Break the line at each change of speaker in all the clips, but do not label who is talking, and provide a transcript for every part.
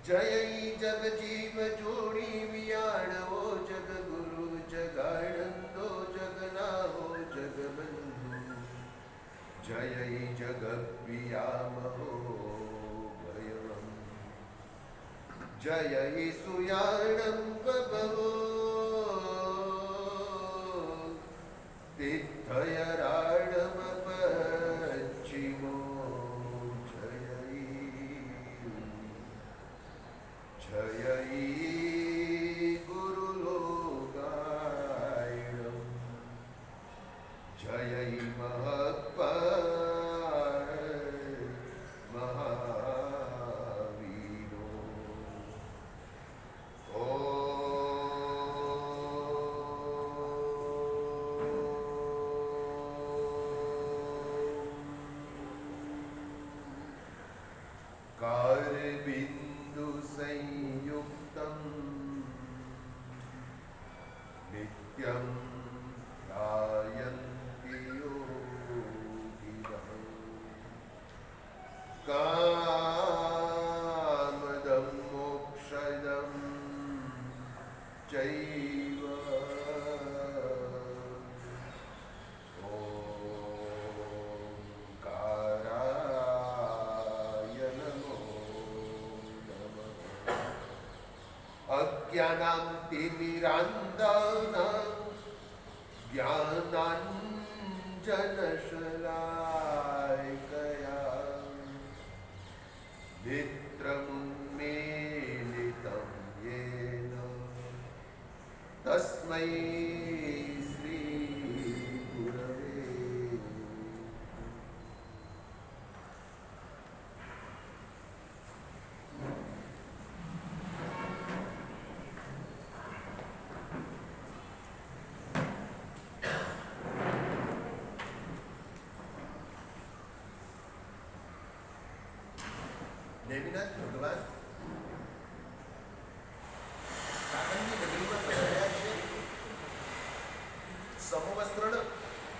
जय जग जीव जोड़ी वियाणो जग गुरु जगानंदो जगना हो जग बंधु जय जग वियामहो भयम जय सुयाणं बभो तीर्थयराणम पश्चिमो जय गुरुलोकायणं जय महावीरो कारबिंदु संयुक्तं नित्यं ध्यायन्ति योगिनः कामदं मोक्षदं चैव ज्ञानांतिमिरान्तानां ज्ञानाञ्जनशलाकया नेत्रमुन्मीलितं येन तस्मै श्री गुरवे नेमिनाथ भगवान કાકણની નગરીમાં પધાર્યા છે. સમવસ્ત્રણ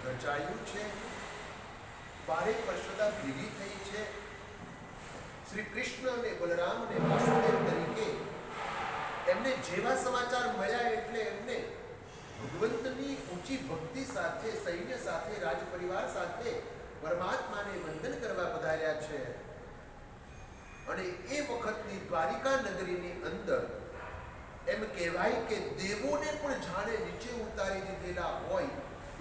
રચાયું છે, બારે પરસોદા ભેગી થઈ છે. શ્રી કૃષ્ણ અને બલરામ અને વાસુદેવ તરીકે એમને જેવા સમાચાર મળ્યા એટલે એમને ભગવંતની ઊંચી ભક્તિ સાથે, સૈન્ય સાથે, રાજપરિવાર સાથે પરમાત્માને વંદન કરવા પધાર્યા છે. અને એ વખતની દ્વારિકા નગરીની અંદર એમ કહેવાય કે દેવોને પણ જાણે નીચે ઉતારી દીધેલા હોય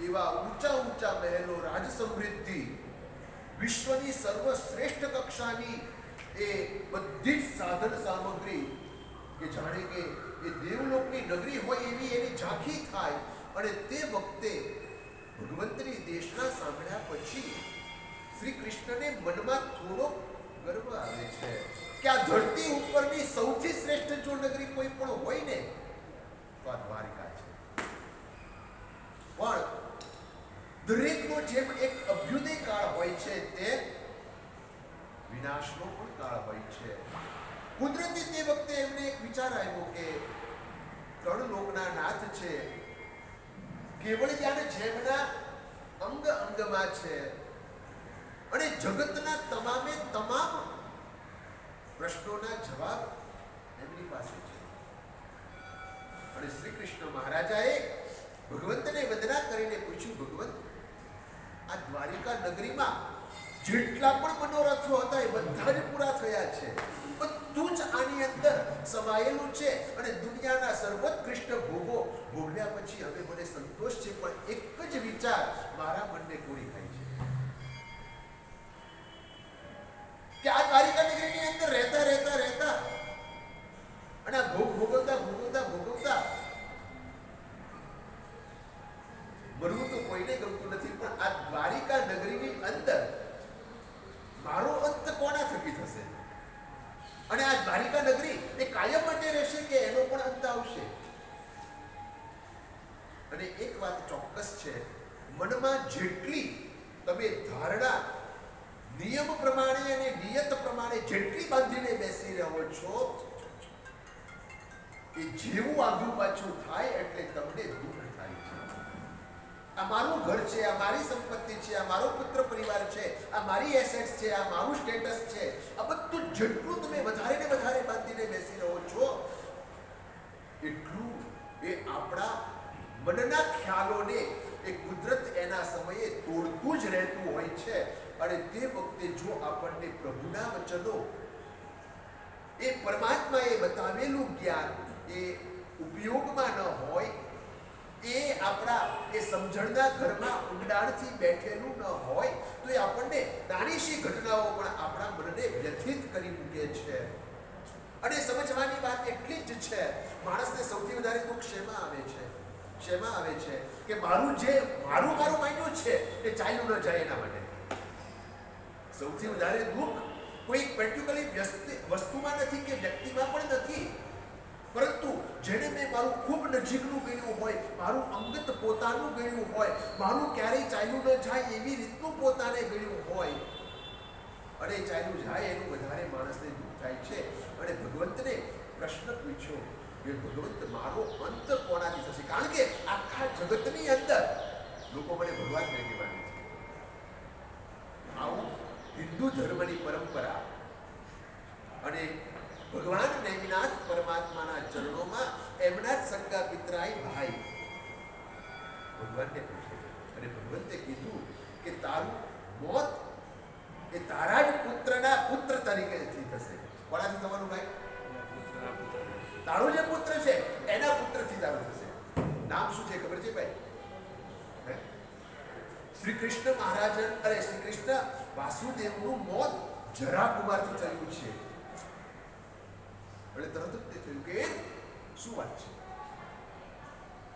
એવા ઊંચા ઊંચા મહેલો, રાજ સમૃદ્ધિ, વિશ્વની સર્વશ્રેષ્ઠ કક્ષાની એ બધી જ સાધન સામગ્રી કે જાણે કે એ દેવલોકની નગરી હોય એવી એની ઝાંખી થાય. અને તે વખતે ભગવંતની દેશના સાંભળ્યા પછી શ્રી કૃષ્ણને મનમાં થોડો ગર્વ આવે છે કે આ ધરતી ઉપરની સૌથી શ્રેષ્ઠ જો નગરી કોઈ પણ હોય ને તો આ દ્વારિકા છે. પણ દરેકનો જેમ એક અભ્યુદય કાળ હોય છે તે વિનાશનો પણ કાળ હોય છે. કુદરતી તે વખતે એમને એક વિચાર આવ્યો કે ત્રણ લોકના નાથ છે, કેવળ જાણે જેમના અંગ અંગમાં છે અને જગતના તમામે તમામ પ્રશ્નોના જવાબ એમની પાસે છે. અને શ્રી કૃષ્ણ મહારાજાએ ભગવંતને વંદના કરીને પૂછ્યું, ભગવંત, આ દ્વારિકા નગરીમાં જેટલા પણ મનોરથો હતા એ સમાયેલું છે અને દુનિયાના સર્વોત્કૃષ્ટ ભોગો ભોગવ્યા પછી હવે મને સંતોષ છે, પણ એક જ વિચાર મારા મનને પૂરી થાય છે કે આ દ્વારિકા નગરીની અંદર રહેતા રહેતા રહેતા અને આ ભોગ ભોગવતા ભોગવતા ભોગવતા મરવું તો કોઈને ગમતું નથી, પણ આ દ્વારિકા નગરીની અંદર મારો અંત કોના થકી થશે અને આ દ્વારિકા નગરી એ કાયમ માટે રહેશે કે એનો પણ અંત આવશે? અને એક વાત ચોક્કસ છે, મનમાં જેટલી તમે ધારણા નિયમ પ્રમાણે અને નિયત પ્રમાણે જેટલી બાંધીને બેસી રહ્યો છો કે જેવું આગું પાછું થાય એટલે તમને દુઃખ થાય છે. આ મારું ઘર છે, આ મારી સંપત્તિ છે, આ મારો પુત્ર પરિવાર છે, આ મારી એસેટ્સ છે, આ મારું સ્ટેટસ છે, આ બધું જેટલું તમે વધારે ને વધારે બાંધીને બેસી રહ્યો છો એટલું એ આપણા મનના ખ્યાલોને એ કુદરત એના સમયે તોડતું જ રહેતું હોય છે. અને તે વખતે જો આપણને પ્રભુના વચનો એ પરમાત્માએ બતાવેલું જ્ઞાન એ ઉપયોગમાં ન હોય, એ આપણા એ સમજણના ઘરમાં ઊંડાણથી બેઠેલું ન હોય તો એ આપણને નાનીશી ઘટનાઓ પણ આપણા મનને વ્યથિત કરી મૂકે છે. અને સમજવાની વાત એટલી જ છે, માણસને સૌથી વધારે દુઃખ શેમાં આવે છે? શેમાં આવે છે કે મારું માન્યું છે એ ચાલ્યું ન જાય એના માટે. સૌથી વધારે દુઃખ કોઈ પર્ટિક્યુલર વસ્તુમાં નથી કે વ્યક્તિમાં પણ નથી, પરંતુ જેને મેં મારું ખૂબ નજીકનું ગણ્યું હોય, મારું અંગત પોતાનું ગણ્યું હોય, મારું ક્યારેય ચાલ્યું ન જાય એવી રીતનું પોતાને ગણ્યું હોય અને ચાલ્યું જાય એનું વધારે માણસને દુઃખ થાય છે. અને ભગવંતને પ્રશ્ન પૂછ્યો કે ભગવંત મારો અંત કોનાથી થશે? કારણ કે આખા જગતની અંદર લોકો મને ભગવાન તરીકે માને છે. આવું હિન્દુ ધર્મની પરંપરા અને ભગવાન નેમિનાથ પરમાત્માના ચરણોમાં એમના જ સગા પિતરાય ભાઈ ભગવાનને પૂછે અને ભગવંતે કીધું કે તારું મોત એ તારા જ પુત્રના પુત્ર તરીકેથી થશે. કોનાથી થવાનું ભાઈ? તારો જે પુત્ર છે એના પુત્રથી તારું થશે. નામ શું છે ખબર છે ભાઈ? શ્રી કૃષ્ણ મહારાજ અરે શ્રી કૃષ્ણ વાસુદેવનું મોત જરા કુમારથી થયું છે. એટલે તરત જ તે થયું કે શું વાત છે?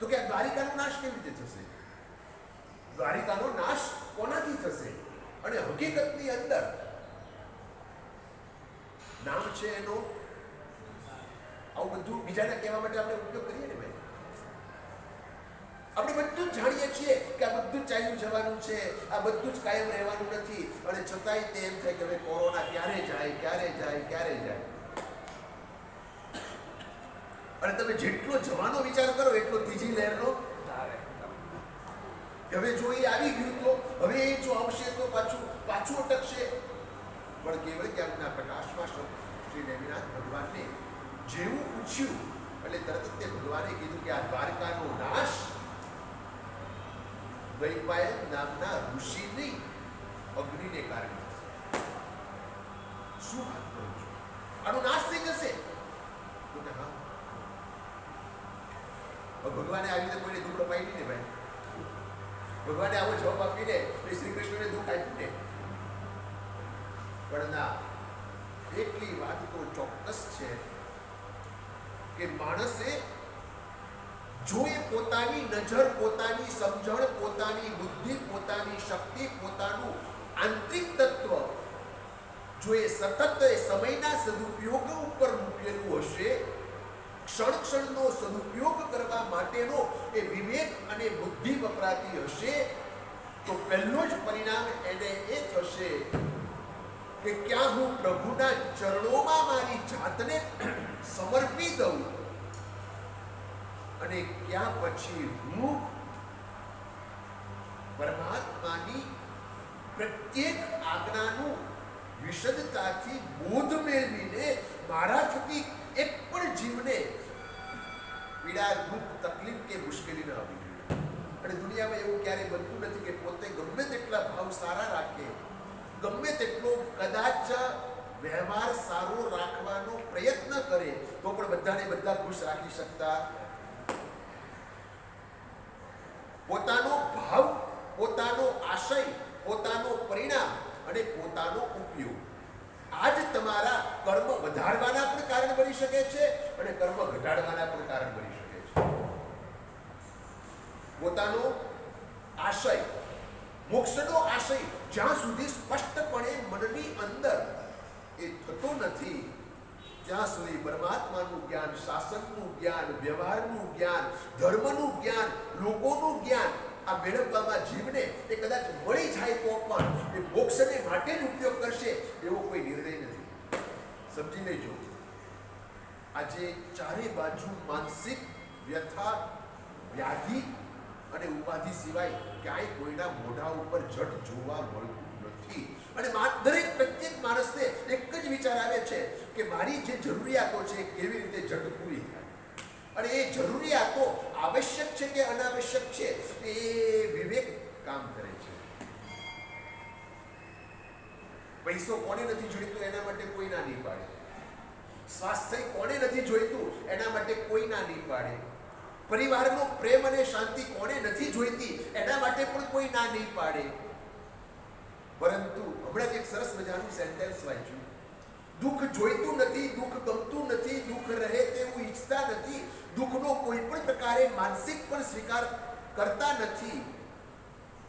તો કે આ દ્વારિકાનો નાશ કેવી રીતે થશે? દ્વારિકાનો નાશ કોનાથી થશે? અને હકીકતની અંદર નામ છે એનો આવું બધું બીજાને કહેવા માટે આપણે ઉપયોગ કરીએ ને ભાઈ. આપણે બધું જ જાણીએ છીએ કે આ બધું જ ચાલ્યું જવાનું છે, આ બધું જ કાયમ રહેવાનું નથી, અને છતાંય તે એમ થાય કે હવે કોરોના ક્યારે જાય ક્યારે જાય ક્યારે જાય. અને તમે જેટલો જવાનો વિચાર કરો એટલો ત્રીજી લહેરનો હવે જો એ આવી ગયું તો હવે એ જો આવશે તો પાછું અટકશે. પણ કેવળ જ્ઞાનના પ્રકાશમાં શ્રી નેમિનાથ ભગવાનને જેવું પૂછ્યું એટલે તરત જ તે ભગવાને કીધું કે આ દ્વારકાનો નાશ વૈપાયન નામના ઋષિની અગ્નિને કારણે થશે. શું વાત કરો છો? આનો નાશ થઈ જશે? તો કે હા. ભગવાને આવી રીતે કોઈને દુઃખ અપાઈ નહીં ને ભાઈ. ભગવાને આવો જવાબ આપીને શ્રી કૃષ્ણને દુઃખ આપ્યું ને. પણ ના, એટલી વાત તો ચોક્કસ છે કે માણસે જો એ પોતાની નજર, પોતાની સમજણ, પોતાની બુદ્ધિ, પોતાની શક્તિ, પોતાનું આંતરિક તત્વ જો એ સતત એ સમયના સદુપયોગ ઉપર મૂકેલું હશે, ક્ષણ ક્ષણનો સદુપયોગ કરવા માટેનો એ વિવેક અને બુદ્ધિ વપરાતી હશે, તો પહેલું જ પરિણામ એને એ થશે કે ક્યાં હું પ્રભુના ચરણોમાં મારી જાતને સમર્પી દઉં અને ક્યાં પછી હું પરમાત્માની પ્રત્યેક આજ્ઞાનું વિશદતાથી બોધ મેળવીને મારા થકી એક પણ જીવને પીડા, દુઃખ, તકલીફ કે મુશ્કેલી ન આવી જોઈએ. અને દુનિયામાં એવું ક્યારેય બનતું નથી કે પોતે ગમે તેટલા ભાવ સારા રાખે, ગમે તેટલો કદાચ વ્યવહાર સારો રાખવાનો પ્રયત્ન કરે તો પણ બધાને બધા ખુશ રાખી શકતા. પોતાનો ભાવ, પોતાનો આશય, પોતાનો પરિણામ અને પોતાનો ઉપયોગ આ જ તમારા કર્મ વધારવાના પણ કારણ બની શકે છે અને કર્મ ઘટાડવાના પણ કારણ બની શકે છે. પોતાનો આશય, મોક્ષનો આશય જ્યાં સુધી સ્પષ્ટપણે મનની અંદર એ થતો નથી ત્યાં સુધી પરમાત્માનું જ્ઞાન, શાસનનું જ્ઞાન, વ્યવહારનું જ્ઞાન, ધર્મનું જ્ઞાન, લોકોનું જ્ઞાન આ મેળવવામાં જીવને એ કદાચ મળી જાય તો પણ એ મોક્ષને માટે જ ઉપયોગ કરશે એવો કોઈ નિર્ણય નથી. સમજી લેજો, આજે ચારે બાજુ માનસિક વ્યથા, વ્યાધિ અને ઉપાધિ સિવાય ક્યાંય કોઈના મોઢા ઉપર જટ જોવા મળતું નથી. અને દરેક પ્રત્યેક માણસને એક જ વિચાર આવે છે કે મારી જે જરૂરિયાતો છે કેવી રીતે જટ પૂરી થાય. અને એ જરૂરિયાતો આવશ્યક છે કે અનાવશ્યક છે એ વિવેક કામ કરે છે. પૈસો કોને નથી જોઈતો એના માટે કોઈ ના નહીં પાડે. સ્વાસ્થ્ય કોને નથી જોઈતું એના માટે કોઈ ના નહીં પાડે. પરિવારનો પ્રેમ અને શાંતિ કોને નથી જોઈતી એના માટે પણ કોઈ ના નહીં પાડે. પરંતુ હમણાં જ એક સરસ મજાનું સેન્ટેન્સ વાંચ્યું, દુઃખ જોઈતું નથી, દુઃખ ગમતું નથી, દુઃખ રહે તેવું ઈચ્છતા નથી, દુઃખનો કોઈ પણ પ્રકારે માનસિક પણ સ્વીકાર કરતા નથી.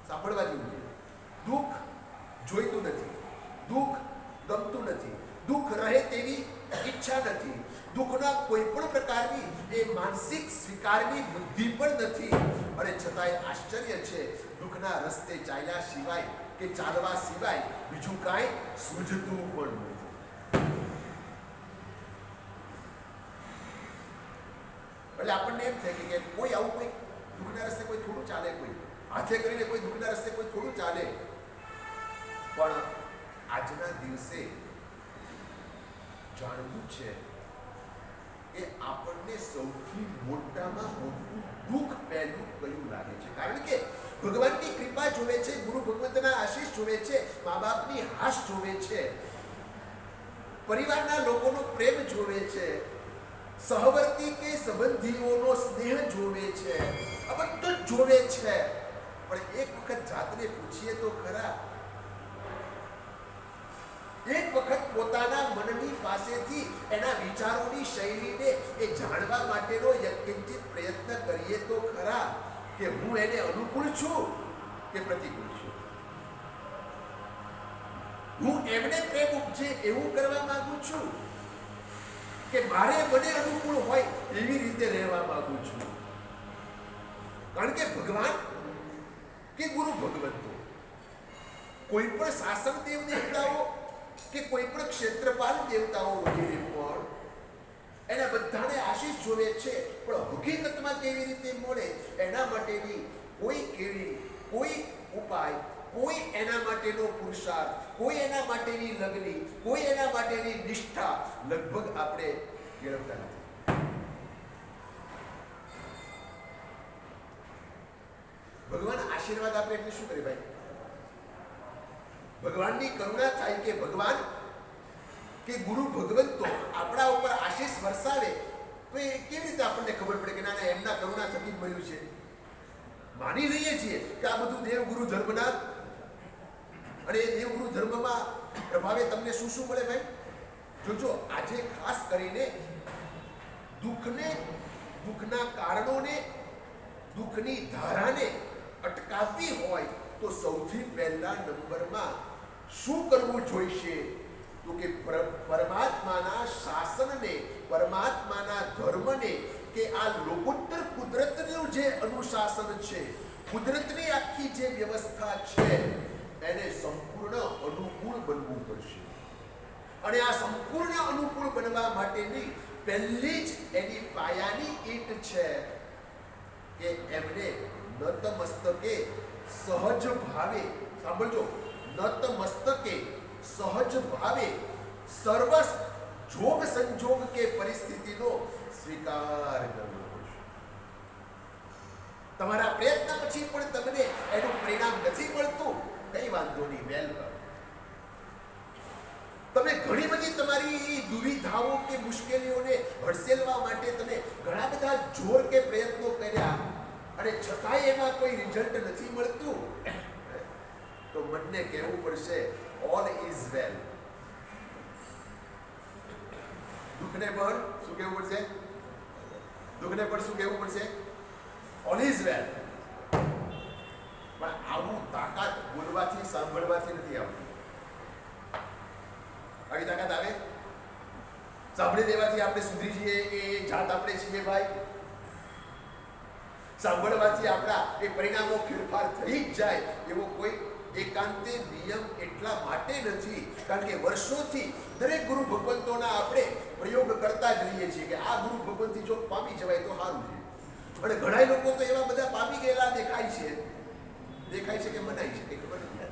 સાંભળવા જેવું છે. દુઃખ જોઈતું નથી, દુઃખ ગમતું નથી, દુઃખ રહે તેવી ઈચ્છા નથી, દુઃખના કોઈ પણ પ્રકારની એ માનસિક સ્વીકારની બુદ્ધિ પણ નથી. અને છતાંય આશ્ચર્ય છે, દુઃખના રસ્તે ચાલ્યા સિવાય કે ચાલવા સિવાય બીજું કાંઈ સૂઝતું પણ નથી. એટલે આપણને એમ થાય કે કોઈ આવું કોઈ દુઃખના રસ્તે કોઈ થોડું ચાલે, કોઈ હાથે કરીને કોઈ દુઃખના રસ્તે કોઈ થોડું ચાલે. પણ આજના દિવસે જાણવું છે કે આપણને સૌથી મોટામાં મોટું દુઃખ પહેલું કયું લાગે છે. કારણ કે ભગવાનની કૃપા જોવે છે, ગુરુ ભગવંતના આશીષ જોવે છે, મા બાપની હાશ જોવે છે, પરિવારના લોકોનો પ્રેમ જોવે છે, સહવર્તી કે સંબંધીઓનો સ્નેહ જોવે છે, આ બધું જ જોવે છે. પણ એક વખત જાતને પૂછીએ તો ખરા, એક વખત પોતાના મનની પાસેથી એના વિચારોની શૈલીને એ જાણવા માટેનો યત્કિંચિત પ્રયત્ન કરીએ તો ખરા કે હું એને અનુકૂળ છું કે પ્રતિકૂળ છું. હું એમને પ્રેમ ઉપજે એવું કરવા માંગુ છું કે મારે મને અનુકૂળ હોય એવી રીતે રહેવા માંગુ છું. કારણ કે ભગવાન કે ગુરુ ભગવંતો, કોઈ પણ શાસક દેવ દેવતાઓ કે કોઈ પણ ક્ષેત્રપાલ દેવતાઓ વગેરે પણ એના બધાને આશીષ જોવે છે, પણ હકીકતમાં કેવી રીતે મળે એના માટેની કોઈ કેવી, કોઈ ઉપાય, કોઈ એના માટેનો પુરુષાર્થ, કોઈ એના માટેની લગની, કોઈ એના માટેની નિષ્ઠા લગભગ આપણે કેળવતા નથી. ભગવાન આશીર્વાદ આપે એટલે શું કરે ભાઈ? ભગવાનની કરુણા થાય કે ભગવાન કે ગુરુ ભગવંતો આપણા ઉપર આશીષ વરસાવે તો એ કેવી રીતે આપણને ખબર પડે કે ના ના એમના કરુણા થકી જ મળ્યું છે. માની લઈએ છીએ કે આ બધું દેવગુરુ ધર્મના, અને એ દેવગુરુ ધર્મમાં પ્રભાવે તમને શું શું મળે ભાઈ? જોજો, આજે ખાસ કરીને દુઃખને, દુઃખના કારણોને, દુઃખની ધારાને અટકાવવી હોય તો સૌથી પહેલા નંબરમાં શું કરવું જોઈશે? તો કે પરમાત્માના શાસનને, પરમાત્માના ધર્મને, કે આ લોકોત્તર કુદરતનું જે અનુશાસન છે, કુદરતની આખી જે વ્યવસ્થા છે એને સંપૂર્ણ અનુકૂળ બનવું પડશે. અને આ સંપૂર્ણ અનુકૂળ બનવા માટેની પહેલી જ એની પાયાની ઈંટ છે કે એમને નતમસ્તકે સહજ ભાવે, સાંભળજો, નતમસ્તકે સહજ ભાવે સર્વ જોગ સંજોગ કે પરિસ્થિતિનો સ્વીકાર કરવો પડશે. તમારા પ્રયત્ન પછી પણ તમને એનું પરિણામ નથી મળતું, કઈ વાંધો નહીં, વેલકમ. તમે ઘણી બધી તમારી દુવિધાઓ કે મુશ્કેલીઓને હડસેલવા માટે તમે ઘણા બધા જોર કે પ્રયત્નો કર્યા અને છતાંય એમાં કોઈ રિઝલ્ટ નથી મળતું, તો મનને કહેવું પડશે ઓલ ઇઝ વેલ. દુઃખને પણ શું કહેવું પડશે? દુઃખને પણ શું કહેવું પડશે? All is well. પણ આવું તાકાત બોલવાથી સાંભળવાથી નથી આવતું. આવી તાકાત આવે સાંભળી દેવાથી આપણે સુધરી જઈએ એ જાત આપણે છીએ ભાઈ? સાંભળવાથી આપણા એ પરિણામો ફેરફાર થઈ જ જાય એવો કોઈ એકાંતે નિયમ એટલા માટે નથી, કારણ કે વર્ષોથી દરેક ગુરુ ભગવંતોના આપણે પ્રયોગ કરતા જ રહીએ છીએ કે આ ગુરુ ભગવંતથી જો પામી જવાય તો સારું છે. અને ઘણા લોકો તો એવા બધા પામી ગયેલા દેખાય છે કે મનાય છે, એ ખબર નથી.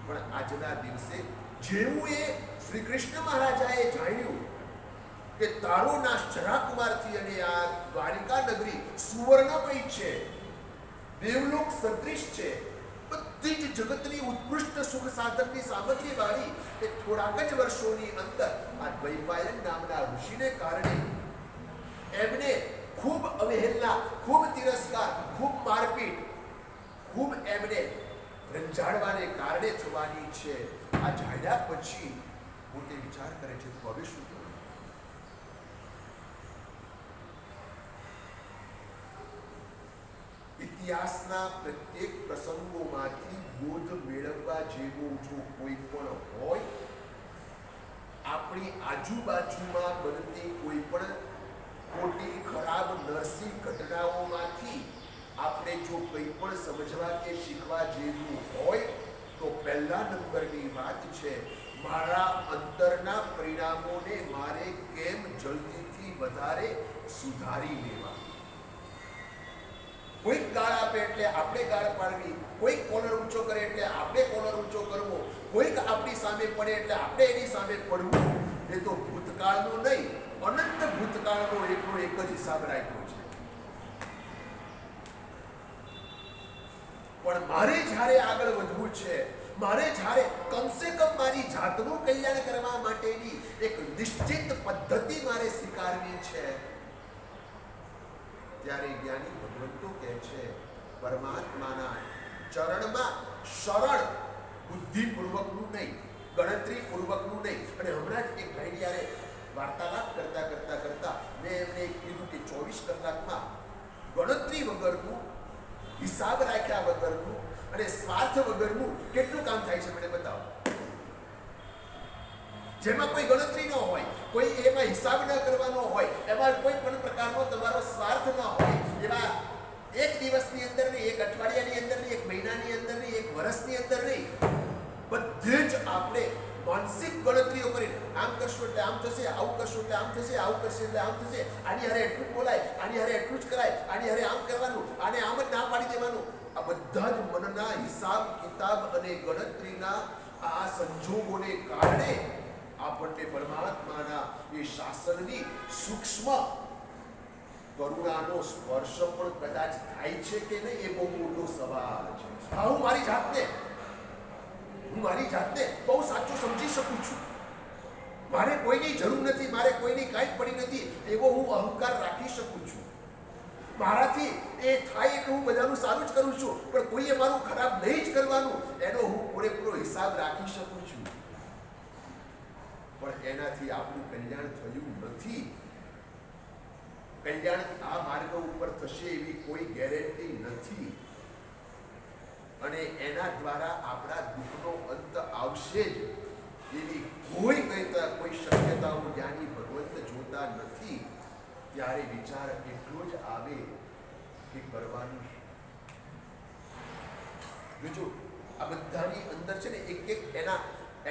પણ આજના દિવસે જેવું એ શ્રી કૃષ્ણ મહારાજાએ જાણ્યું કે તારો નાશ જરાકુમારથી અને આ દ્વારિકા નગરી સુવર્ણમય છે, દેવલોક સદૃશ છે, બધી જ જગતની ઉત્કૃષ્ટ સુખ સાધનની સામગ્રી વાળી એ થોડાક જ વર્ષોની અંદર આ દ્વૈપાયન નામના ઋષિને કારણે એમને ખૂબ અવહેલના, ખૂબ તિરસ્કાર, ખૂબ મારપીટ, ખૂબ એમને રંજાડવાને કારણે થવાની છે. આ જાણ્યા પછી પોતે વિચાર કરે છે તો હવે શું કરું? ઇતિહાસના પ્રત્યેક પ્રસંગોમાંથી બોધ મેળવવા જેવો જો કોઈ પણ હોય, આપણી આજુબાજુમાં બનતી કોઈ પણ ખોટી ખરાબ નરસી ઘટનાઓમાંથી આપણે જો કંઈ પણ સમજવા કે શીખવા જેવું હોય તો પહેલા નંબરની વાત છે મારા અંતરના પરિણામોને મારે કેમ જલ્દીથી વધારે સુધારી લેવા. કોઈક ગાળ આપે એટલે આપણે ગાળ પાડવી, કોઈક કોલર ઊંચો કરે એટલે આપણે કોલર ઊંચો કરવો, કોઈક આપણી સામે પડે એટલે આપણે એની સામે પડવું. એ તો ભૂતકાળનો નહીં, અનંત ભૂતકાળનો એકનો એક જ હિસાબ રાખ્યો છે. પણ મારે જ્યારે આગળ વધવું છે, મારે જ્યારે કમસે કમ મારી જાતનું કલ્યાણ કરવા માટેની એક નિશ્ચિત પદ્ધતિ મારે સ્વીકારવી છે, ત્યારે જ્ઞાની ભગવંતો કહે છે પરમાત્માના ચરણમાં શરણ બુદ્ધિપૂર્વકનું નહીં, ગણતરીપૂર્વકનું નહીં. અને હમણાં જ એક ભાઈ યારે વાર્તાલાપ કરતા મેં એમને કીધું કે 24 કલાકમાં ગણતરી વગરનું, હિસાબ રાખ્યા વગરનું અને સ્વાર્થ વગરનું કેટલું કામ થાય છે મને બતાવો. જેમાં કોઈ ગણતરી ન હોય, કોઈ એમાં હિસાબ ન કરવાનો હોય, એમાં કોઈ પણ પ્રકારનો તમારો સ્વાર્થ ન હોય, એમાં એક દિવસની અંદર નહીં, એક અઠવાડિયાની અંદર નહીં, એક મહિનાની અંદર નહીં, એક વર્ષની અંદર નહીં, બધે જ આપણે માનસિક ગણતરીઓ કરીને આમ કરશું એટલે આમ થશે, આવું કરશું એટલે આમ થશે, આવું કરશે એટલે આમ થશે, આની હારે એટલું બોલાય, આની હારે એટલું જ કરાય, આની હારે આમ કરવાનું, આને આમ જ ના પાડી દેવાનું. આ બધા જ મનના હિસાબ કિતાબ અને ગણતરીના આ સંજોગોને કારણે આપણને પરમાત્માના એ શાસનની સૂક્ષ્મ કરુણાનો સ્પર્શ પણ કદાચ થાય છે કે નહીં, એ બહુ મોટો સવાલ છે. હું મારી જાતને બહુ સાચું સમજી શકું છું. મારે કોઈની જરૂર નથી, મારે કોઈની કાંઈ પડી નથી એવો હું અહંકાર રાખી શકું છું. મારાથી એ થાય એટલે હું બધાનું સારું જ કરું છું, પણ કોઈએ મારું ખરાબ નહીં જ કરવાનું એનો હું પૂરેપૂરો હિસાબ રાખી શકું છું. પણ એનાથી આપણું કલ્યાણ થયું નથી. કલ્યાણ આ માર્ગ ઉપર થશે એવી કોઈ ગેરંટી નથી. અને એના દ્વારા આપણા દુઃખનો અંત આવશે જ એવી કોઈ શક્યતાઓ જ્ઞાની ભગવંત જોતા નથી. ત્યારે વિચાર એટલો જ આવે કે કરવાનું બીજું આ બધાની અંદર છે ને એક એના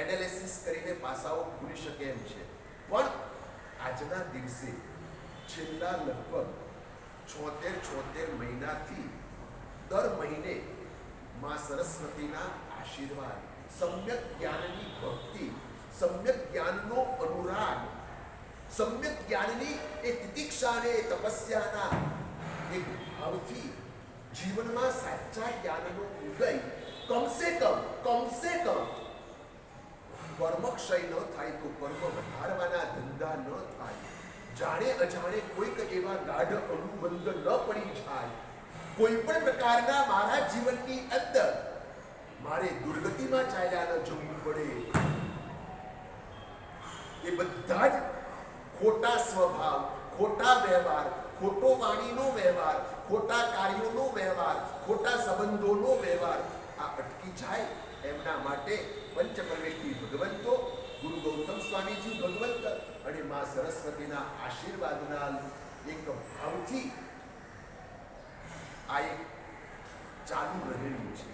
એનાલિસિસ કરીને પાસાઓ ખુલી શકે એમ છે. પણ આજના દિવસે છેલ્લા લગભગ 76 મહિનાથી દર મહિને માં સરસ્વતીના આશીર્વાદ, સમ્યક જ્ઞાનની ભક્તિ, સમ્યક જ્ઞાનનો અનુરાગ, સમ્યક જ્ઞાનની એ તિતિક્ષા અને તપસ્યાના એક ભાવથી જીવનમાં સાચા જ્ઞાનનો ઉદય કમસે કમ કર્મક્ષય ન થાય તો કર્મ વધારવાના ધંધા ન થાય, જાણે અજાણે કોઈક એવા ગાઢ અનુબંધ ન પડી જાય, કોઈ પણ પ્રકારના મારા જીવનની અંદર મારે દુર્ગતિમાં ચાલ્યા ન જવું પડે, એ બધા જ ખોટા સ્વભાવ, ખોટા વ્યવહાર, ખોટો વાણીનો વ્યવહાર, ખોટા કાર્યોનો વ્યવહાર, ખોટા સંબંધોનો વ્યવહાર આ અટકી જાય એમના માટે પંચ પરમેશ્વરી ભગવંતો, ગુરુ ગૌતમ સ્વામીજી ભગવંત અને મા સરસ્વતીના આશીર્વાદના એક ભાવથી આ એક ચાલુ રહેલું છે.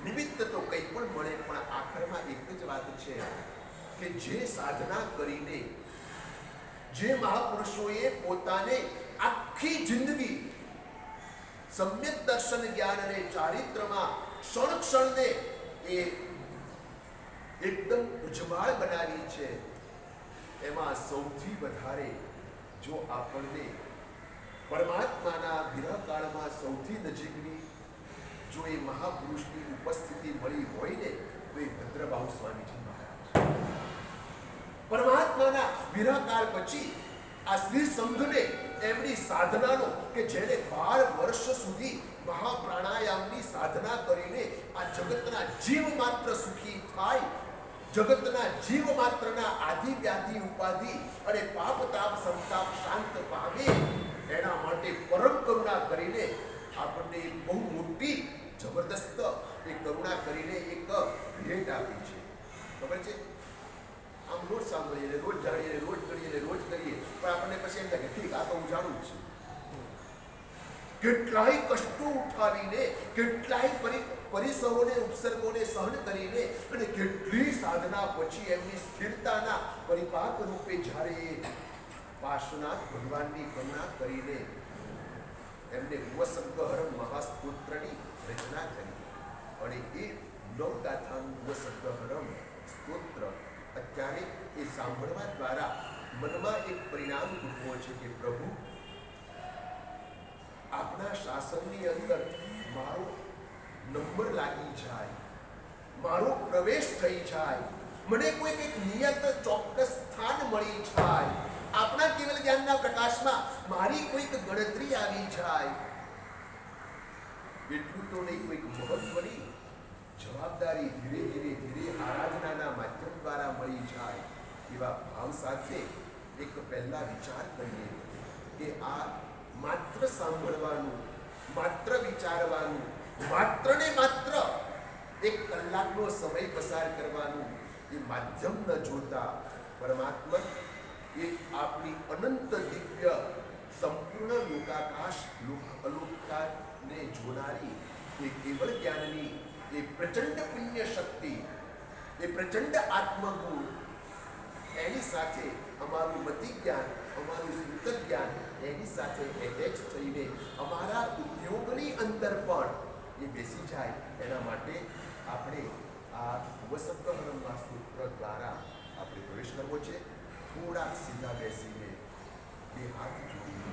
નિમિત્ત તો કંઈ પણ મળે, પણ આખરમાં એક જ વાત છે કે જે સાધના કરીને જે મહાપુરુષોએ પોતાને આખી જિંદગી સમ્યક દર્શન જ્ઞાન અને ચારિત્રમાં ક્ષણ ક્ષણને એ એકદમ ઉજ્જવળ બનાવી છે, એમાં સૌથી વધારે જો આપણને પરમાત્માના વિરહકાળમાં સૌથી નજીકની જો એ મહાપુરુષની ઉપસ્થિતિ મળી હોય ને તો એ ભદ્રબાહુ સ્વામીજી મહારાજ. પરમાત્માના વિરહકાળ પછી આ શ્રી સંઘને એમની સાધનાનો કે જેને 12 વર્ષ સુધી મહાપ્રાણાયામની સાધના કરીને આ જગતના જીવ માત્ર સુખી થાય, જગતના જીવ માત્રના આદિ વ્યાધિ ઉપાધિ અને પાપ તાપ સંતાપ શાંત પામે એના માટે પરમ કરુણા કરીને આપણને બહુ મોટી જબરદસ્ત એ કરુણા કરીને એક ભેટ આપી છે. ખબર છે? આમ રોજ સાંભળીએ, રોજ જાણીએ, રોજ કરીએ, રોજ કરીએ, પણ આપણને પછી એમ થાય કે ઠીક, આ તો હું જાણું જ છું. કેટલાય કષ્ટો ઉઠાવીને, કેટલાય પરિસરોને ઉપસર્ગોને સહન કરીને અને કેટલી સાધના પછી એમની સ્થિરતાના પરિપાક રૂપે જ્યારે પાર્શ્વનાથ ભગવાનની કરુણા કરીને એમને ઉવસર્ગહરમ મહાસ્તોત્રની રચના કરી અને એ નવગાથાનું ઉવસર્ગહરમ સ્તોત્ર અત્યારે એ સાંભળવા દ્વારા મનમાં એક પરિણામ ઉઠવો છે કે પ્રભુ આપના શાસનની અંદર મારો નંબર લાગી જાય, મારો પ્રવેશ થઈ જાય, મને કોઈક એક નિયત ચોક્કસ સ્થાન મળી જાય, આપના કેવલ જ્ઞાનના પ્રકાશમાં મારી કોઈક ગણતરી આવી જાય, એટલું તો નહીં કોઈક મહત્વની જવાબદારી ધીરે ધીરે ધીરે આરાધનાના માધ્યમ દ્વારા મળી જાય, એવા ભાવ સાથે એક પહેલા વિચાર કરીએ કે આ માત્ર સાંભળવાનું, માત્ર વિચારવાનું, માત્ર ને માત્ર એક કલાકનો સમય પસાર કરવાનું એ માધ્યમ ન જોતા પરમાત્મા એ આપણી અનંત દિવ્ય સંપૂર્ણ લોકાકાશ અલોકાને જોનારી એ કેવળ જ્ઞાનની એ પ્રચંડ પુણ્ય શક્તિ, એ પ્રચંડ આત્મગુણ, એની સાથે અમારું મતિ જ્ઞાન, અમારું સૂતક જ્ઞાન એની સાથે એટેચ થઈને અમારા ઉદ્યોગની અંદર પણ એ બેસી જાય, એના માટે આપણે આ વસંતહરમના સૂત્ર દ્વારા આપણે પ્રવેશ કરવો છે. થોડાક સીધા બેસીને બે હાથ જોડીને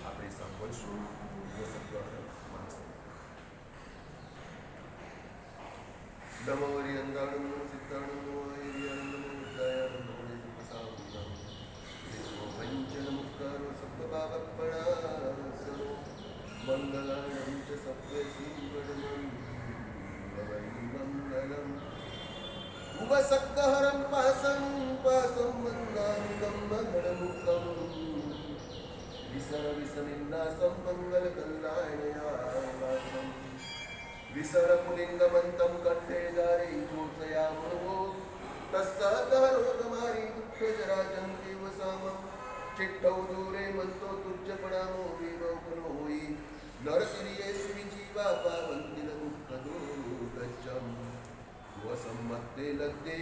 આપણે સાંભળશું વસંતહરમ મહાસ્તોત્ર. નમો હરિયંદાણમ સિદ્ધાણમ હરિયંદમ ઉદયમ પ્રસાદમ વિશ્વ પંચન મુક્કરો સપ્તભાવપણાસરો મંગલાણમ ચ સપ્તસિંહણમ મંગલમ ઉપસક્તહરમ પાસં પાસં મંગલમ મંગળમુક્તમ વિસર વિસનિન્દાસં મંગલ કલ્યાણયાસં વિસર પુલિંગમંતમ કંઠે ધારે જોષયામો તસ્સદહરોગમારી દુઃખ જરાજંતિ વસામં ચિટ્ટૌ દૂરે મંતો તુજ્જ પડામો વિવોકનો હોઈ નરસિરિયે સુવિજીવા પાવંતિલ દુઃખ દુર્ગજ્જમ વસમ્મત્તે લદ્દે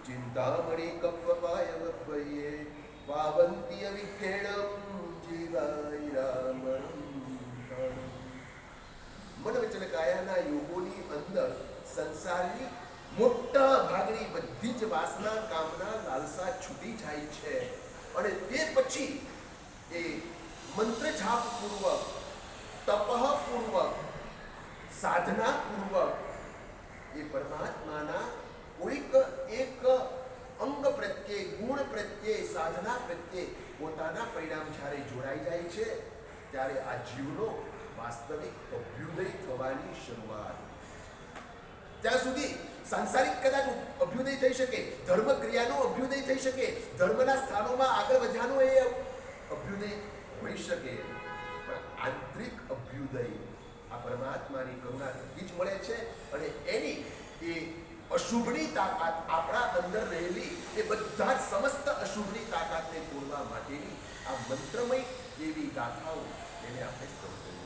ચિંતામણી કપ્પપાય વપ્પયે પાવંતિય વિઘ્નેણમ જીવાયરામણમ મન વચન કાયાના યોગોની અંદર સંસારની મોટા ભાગની બધી જ વાસના, કામના, લાલસા છૂટી જાય છે અને તે પછી એ મંત્ર જાપ પૂર્વક, તપઃ પૂર્વક, સાધના પૂર્વક એ પરમાત્માના કોઈક એક અંગ પ્રત્યે, ગુણ પ્રત્યે, સાધના પ્રત્યે પોતાના પરિણામ જ્યારે જોડાઈ જાય છે ત્યારે આ જીવનો વાસ્તવિક અભ્યુદય થવાની શરૂઆત. ત્યાં સુધી સાંસારિક કદાચ અભ્યુદય થઈ શકે, ધર્મ ક્રિયાનો અભ્યુદય થઈ શકે, ધર્મના સ્થાનોમાં આગળ વધ્યાનો એ અભ્યુદય હોઈ શકે, પણ આંતરિક અભ્યુદય આ પરમાત્માની કરુણા થકી જ મળે છે. અને એની એ અશુભની તાકાત આપણા અંદર રહેલી એ બધા જ સમસ્ત અશુભની તાકાતને તોડવા માટેની આ મંત્રમય એવી ગાથાઓ એને આપણે સ્તર કરીએ.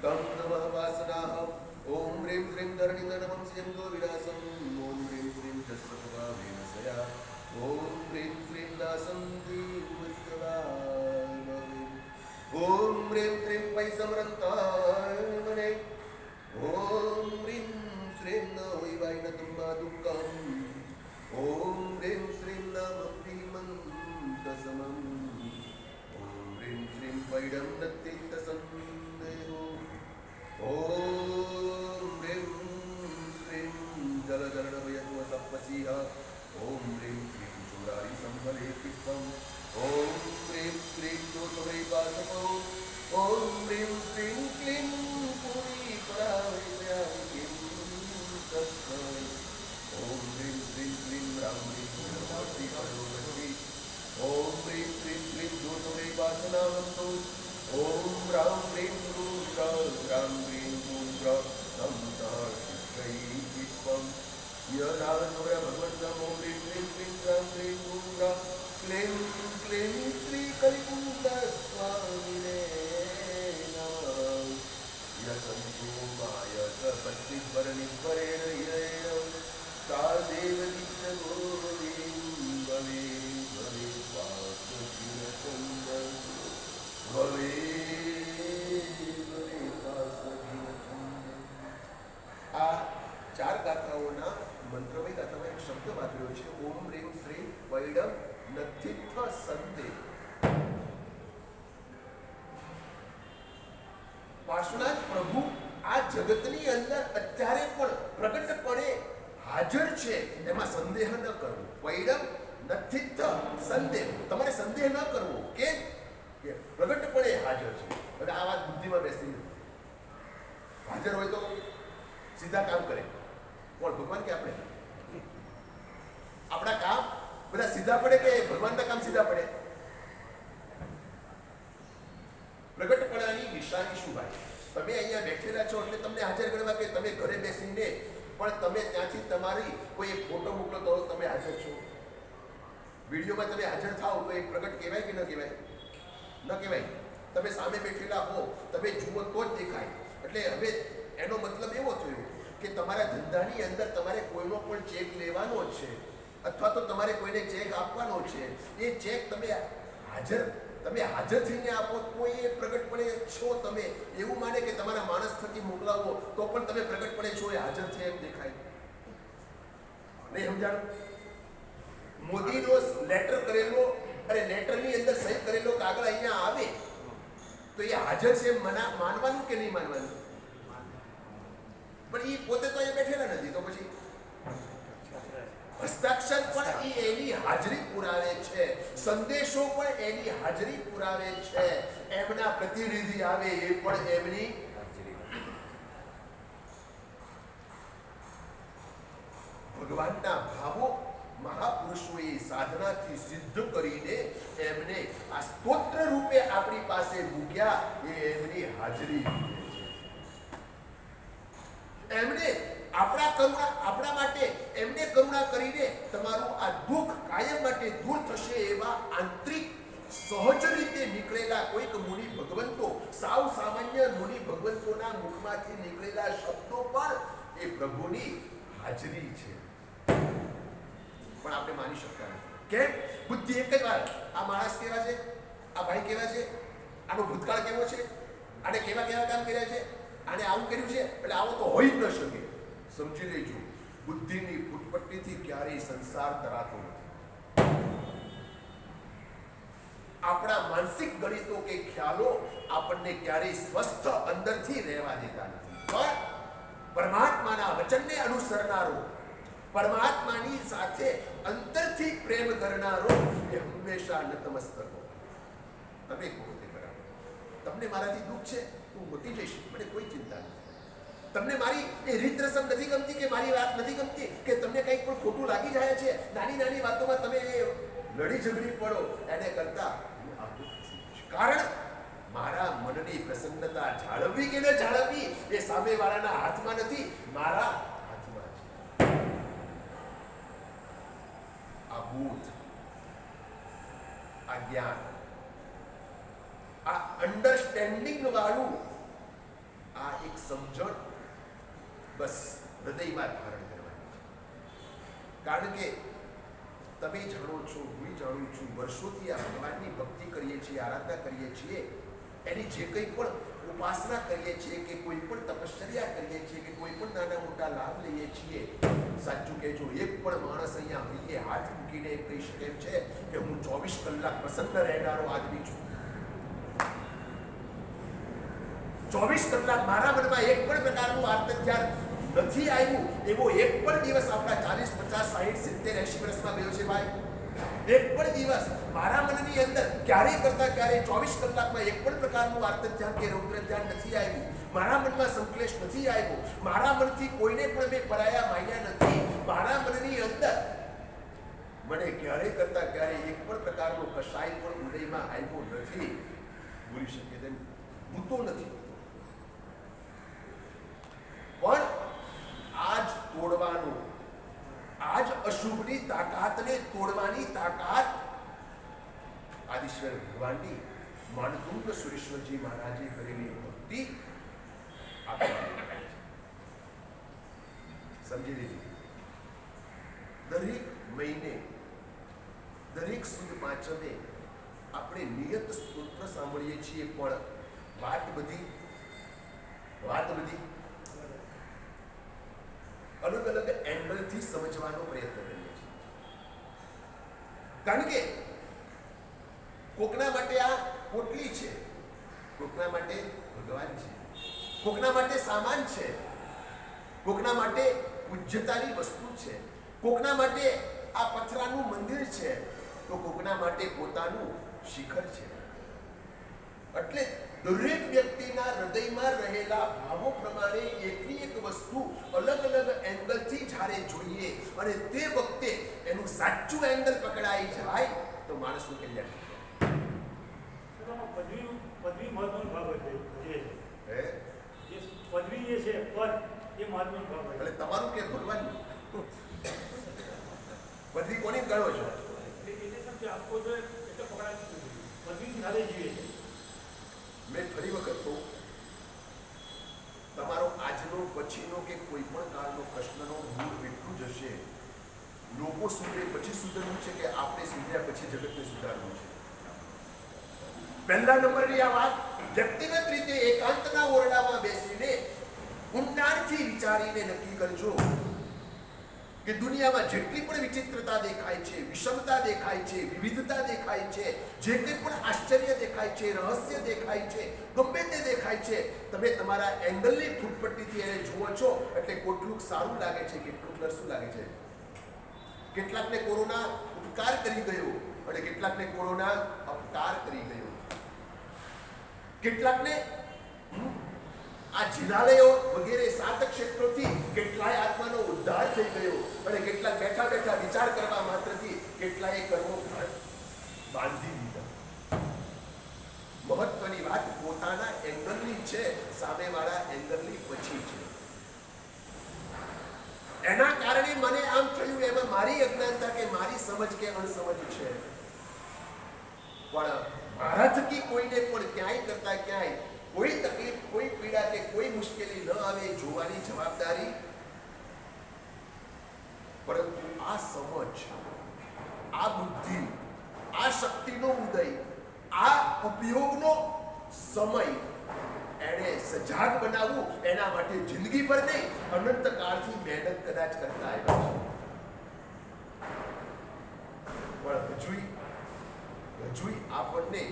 तम नमः वासनाहं ओम ह्रीं श्रीं धरणीधनमं स्यंदो विलासं ओम ह्रीं श्रीं जस्वभावेनसया ओम ह्रीं श्रीं दासन्ति वत्सलामवे ओम ह्रीं श्रीं पैसमरन्ताय मने ओम ह्रीं श्रीं न वैवायन तुम्मा दुःखम् ओम ह्रीं श्रीं नम भीमन्तसमम् ओम ह्रीं श्रीं वैडं नत्तितसन्देहो ओम ह्रीं श्रीं जलधरणवयत्वसप्पसिह ओम ह्रीं श्रीं चोरारी संभले पुष्पम् ओम ह्रीं श्रीं दोषवैपासको ओम ह्रीं श्रीं क्लीं पूरी परावैद्यायिकीं तस्मै ओम ह्रीं श्रीं क्लीं राम ह्रीं भगवती भगवती ओम ह्रीं श्रीं क्लीं दोषवैपासनावन्तु ओम राम ह्रीं राम ह्रीं भगवन्तम् ओम ह्रीं क्लीं क्लीं राम ह्रीं क्लीं क्लीं श्री कलिकुन्दस्वामिने नमः यसन्तु मायस पत्तिवरणिवरेण हिरण्यं तादेव नित्यगोविन्द भवे भवे वासुकिरचन्दं भवे આ ચાર ગાથાઓના મંત્રમય ગાથામાં એક શબ્દ વાપર્યો છે ઓમ ह्रीं श्रीं वैडम नथित्थ संते. પાર્શ્વનાથ પ્રભુ આ જગતની અંદર અત્યારે પણ પ્રગટપણે હાજર છે, એમાં સંદેહ ન કરવો. વૈડમ નથિત્થ સંદેહ, તમારે સંદેહ ન કરવો કે પ્રગટપણે હાજર છે. અને આ વાત બુદ્ધિમાં બેસતી નથી. હાજર હોય તો સીધા કામ કરે. કોણ? ભગવાન કે આપણે? આપણા કામ બધા સીધા પડે કે ભગવાનના કામ સીધા પડે? પ્રગટપણાની નિશાની શું ભાઈ? તમે અહીંયા બેઠેલા છો એટલે તમને હાજર કરવા કે તમે ઘરે બેસીને પણ તમે ત્યાંથી તમારી કોઈ એક ફોટો મોકલો તો તમે હાજર છો. વિડીયોમાં તમે હાજર થાઓ તો એ પ્રગટ કહેવાય કે ન કહેવાય? ન કહેવાય. તમે સામે બેઠેલા હો, તમે જુઓ તો જ દેખાય. એટલે હવે એનો મતલબ એવો થયો કે તમારા ધંધાની અંદર તમારે કોઈનો પણ ચેક લેવાનો જ છે અથવા તો તમારે કોઈને ચેક આપવાનો છે. એ ચેક તમે હાજર થઈને આપો તો એ પ્રગટપણે છો. તમે એવું માને કે તમારા માણસ થકી મોકલાવો તો પણ તમે પ્રગટપણે છો, એ હાજર છે એમ દેખાય. નહીં સમજાણું? મોદીનો લેટર કરેલો અને લેટરની અંદર સહી કરેલો કાગળ અહીંયા આવે તો એ હાજર છે એમ માનવાનું કે નહીં માનવાનું? પણ એ પોતે તો અહીંયા બેઠેલા નથી, તો પછી હસ્તાક્ષર પણ એની હાજરી પુરાવે છે, સંદેશો પણ એની હાજરી પુરાવે છે, એમના પ્રતિનિધિ આવે એ પણ એમની હાજરી. ભગવાનના ભાવો મહાપુરુષોએ સાધનાથી સિદ્ધ કરીને એમને આ સ્તોત્ર રૂપે આપણી પાસે મૂક્યા. એ એમની હાજરી એમને આપણા માટે એમને કરુણા કરીને તમારું આ દુઃખ કાયમ માટે દૂર થશે એવા આંતરિક સહજ રીતે નીકળેલા કોઈક મુનિ ભગવંતો, સાવ સામાન્ય મુનિ ભગવંતોના મુખમાંથી નીકળેલા શબ્દો પણ એ પ્રભુની હાજરી છે. પણ આપણે માની શકતા નથી. કેમ? બુદ્ધિ એક જ વાર આ માણસ કેવા છે, આ ભાઈ કેવા છે, આનો ભૂતકાળ કેવો છે, આને કેવા કામ કર્યા છે, આને આવું કર્યું છે એટલે આવો તો હોઈ જ ન શકે. સમજી લેજો, બુદ્ધિની ફૂટપટ્ટીથી ક્યારેય સંસાર તરાતો નથી. આપણા માનસિક ગણિતો કે ખ્યાલો આપણને ક્યારેય સ્વસ્થ અંદરથી રહેવા દેતા નથી. પણ પરમાત્માના વચનને અનુસરનારો, પરમાત્માની સાથે અંતરથી પ્રેમ કરનારો એ હંમેશા નતમસ્તક હોય. તમે કહો તે બરાબર. તમને મારાથી દુઃખ છે, હું મટી જઈશ, મને કોઈ ચિંતા નથી. તમને મારી એ રીત રસમ નથી ગમતી કે મારી વાત નથી ગમતી કે તમને કંઈક પણ ખોટું લાગી જાય છે, નાની નાની વાતોમાં તમે લડી ઝઘડી પડો, એને કરતા કારણ મારા મનની પ્રસન્નતા જાળવવી કે ન જાળવવી એ સામેવાળાના હાથમાં નથી, મારા હાથમાં છે. આ બોધ, આ જ્ઞાન, આ અન્ડરસ્ટેન્ડિંગ વાળું આ એક સમજણ બસ હૃદયમાં ધારણ કરવાની છે. કારણ કે તમે જાણો છો, હું જાણું છું, વર્ષોથી આ ભગવાનની ભક્તિ કરીએ છીએ, આરાધના કરીએ છીએ, એની જે કંઈ પણ ઉપાસના કરીએ છીએ કે કોઈ પણ તપશ્ચર્યા કરીએ છીએ કે કોઈ પણ નાના મોટા લાભ લઈએ છીએ, સાચું કહેજો, એક પણ માણસ અહીંયા હૈયે હાથ મૂકીને કહી શકે છે કે હું 24 કલાક પ્રસન્ન રહેનારો આદમી છું. 24 કલાક મારા મનમાં એક પણ પ્રકારનું આર્તધ્યાન નથી આવ્યું એવો એક પણ દિવસ આપણા 40, 50, 60, 70, 80 વર્ષમાં ગયો છે ભાઈ? એક પણ દિવસ મારા મનની અંદર ક્યારેય કરતા ક્યારેય 24 કલાકમાં એક પણ પ્રકારનું આર્તધ્યાન કે રૌદ્ર ધ્યાન નથી આવ્યું. મારા મનમાં સંકલેશ નથી આવ્યો. મારા મનથી કોઈને પણ મેં પરાયા માન્યા નથી. મારા મનની અંદર મને ક્યારેય કરતા ક્યારેય એક પણ પ્રકારનો કશાય પણ ઉદયમાં આવ્યો નથી. બોલી શકે તેમ હું તો નથી. પણ આજ તોડવાનું, આજ અશુભની તાકાતને તોડવાની તાકાત આદિશ્વર ભગવાનની માનતુંગ સુરેશ્વરજી મહારાજે કરેલી ભક્તિ આપી. સમજી લીધી. દરેક મહિને, દરેક સુદ પાંચમે આપણે નિયત સ્તોત્ર સાંભળીએ છીએ, પણ વાત બધી અલગ અલગ એંગલથી સમજવાનો પ્રયત્ન કરીએ છીએ. કારણ કે કોકના માટે આ પોટલી છે, કોકના માટે ભગવાન છે, કોકના માટે સામાન છે, કોકના માટે પૂજ્યતાની વસ્તુ છે, કોકના માટે આ પથરાનું મંદિર છે, તો કોકના માટે પોતાનું શિખર છે. એટલે દરેક વ્યક્તિના હૃદયમાં રહેલા ભાવો પ્રમાણે એકની એક વસ્તુ અલગ અલગ એંગલથી જ્યારે જોઈએ અને તે વખતે એનું સાચું એંગલ પકડાઈ જાય તો માણસનું કલ્યાણ થાય.
પદવી મહત્વનો ભાગ હોય છે. જે પદવી જે છે, પદ એ મહત્વનો ભાગ હોય.
એટલે તમારું કે ભગવાન પદવી કોની ગણો છો?
એટલે આપકો જો એટલે પકડાય પદવી સાથે જીવે છે.
મેં ફરી વખત કહું, તમારો આજનો પછીનો કે કોઈ પણ કાળનો પ્રશ્નનો મૂળ એટલું જ હશે, લોકો સુધરે પછી સુધરવું છે કે આપણે સુધર્યા પછી જગતને સુધારવું છે. પહેલા નંબરની આ વાત વ્યક્તિગત રીતે એકાંતના ઓરડામાં બેસીને ઊંડાણથી વિચારીને નક્કી કરજો કે દુનિયામાં જેટલી પણ વિચિત્રતા દેખાય છે, વિષમતા દેખાય છે, વિવિધતા દેખાય છે, જે કંઈ પણ આશ્ચર્ય દેખાય છે, રહસ્ય દેખાય છે, ગમે તે દેખાય છે, તમે તમારા એંગલની ફૂટપટ્ટીથી એને જુઓ છો એટલે કેટલુંક સારું લાગે છે, કેટલુંક નરસું લાગે છે. કેટલાકને કોરોના ઉપકાર કરી ગયો અને કેટલાકને કોરોના અપકાર કરી ગયો. કેટલાકને આ જિનાલયો વગેરે 7 ક્ષેત્રોથી કેટલાય આત્માનો ઉદ્ધાર થઈ ગયો અને કેટલાક બેઠા બેઠા વિચાર કરવા માત્રથી કેટલાય કર્મો બાંધી દીધા. મહત્વની વાત પોતાના એંગલની છે, સામેવાળા એંગલની પછી છે. એના કારણે મને આમ થયું, એમાં મારી અજ્ઞાનતા કે મારી સમજ કે અણસમજ છે. પણ મારા થકી કોઈને પણ ક્યાંય કરતા ક્યાંય કોઈ તકલીફ, કોઈ પીડા કે કોઈ મુશ્કેલી ન આવે જોવાની જવાબદારી. પરંતુ આ સમજ, આ બુદ્ધિ, આ શક્તિનો ઉદય, આ ઉપયોગનો સમય એને સજાગ બનાવવું, એના માટે જિંદગી પર નહીં અનંત કાળથી મહેનત કદાચ કરતા આવ્યા છે. પણ હજુ આપણને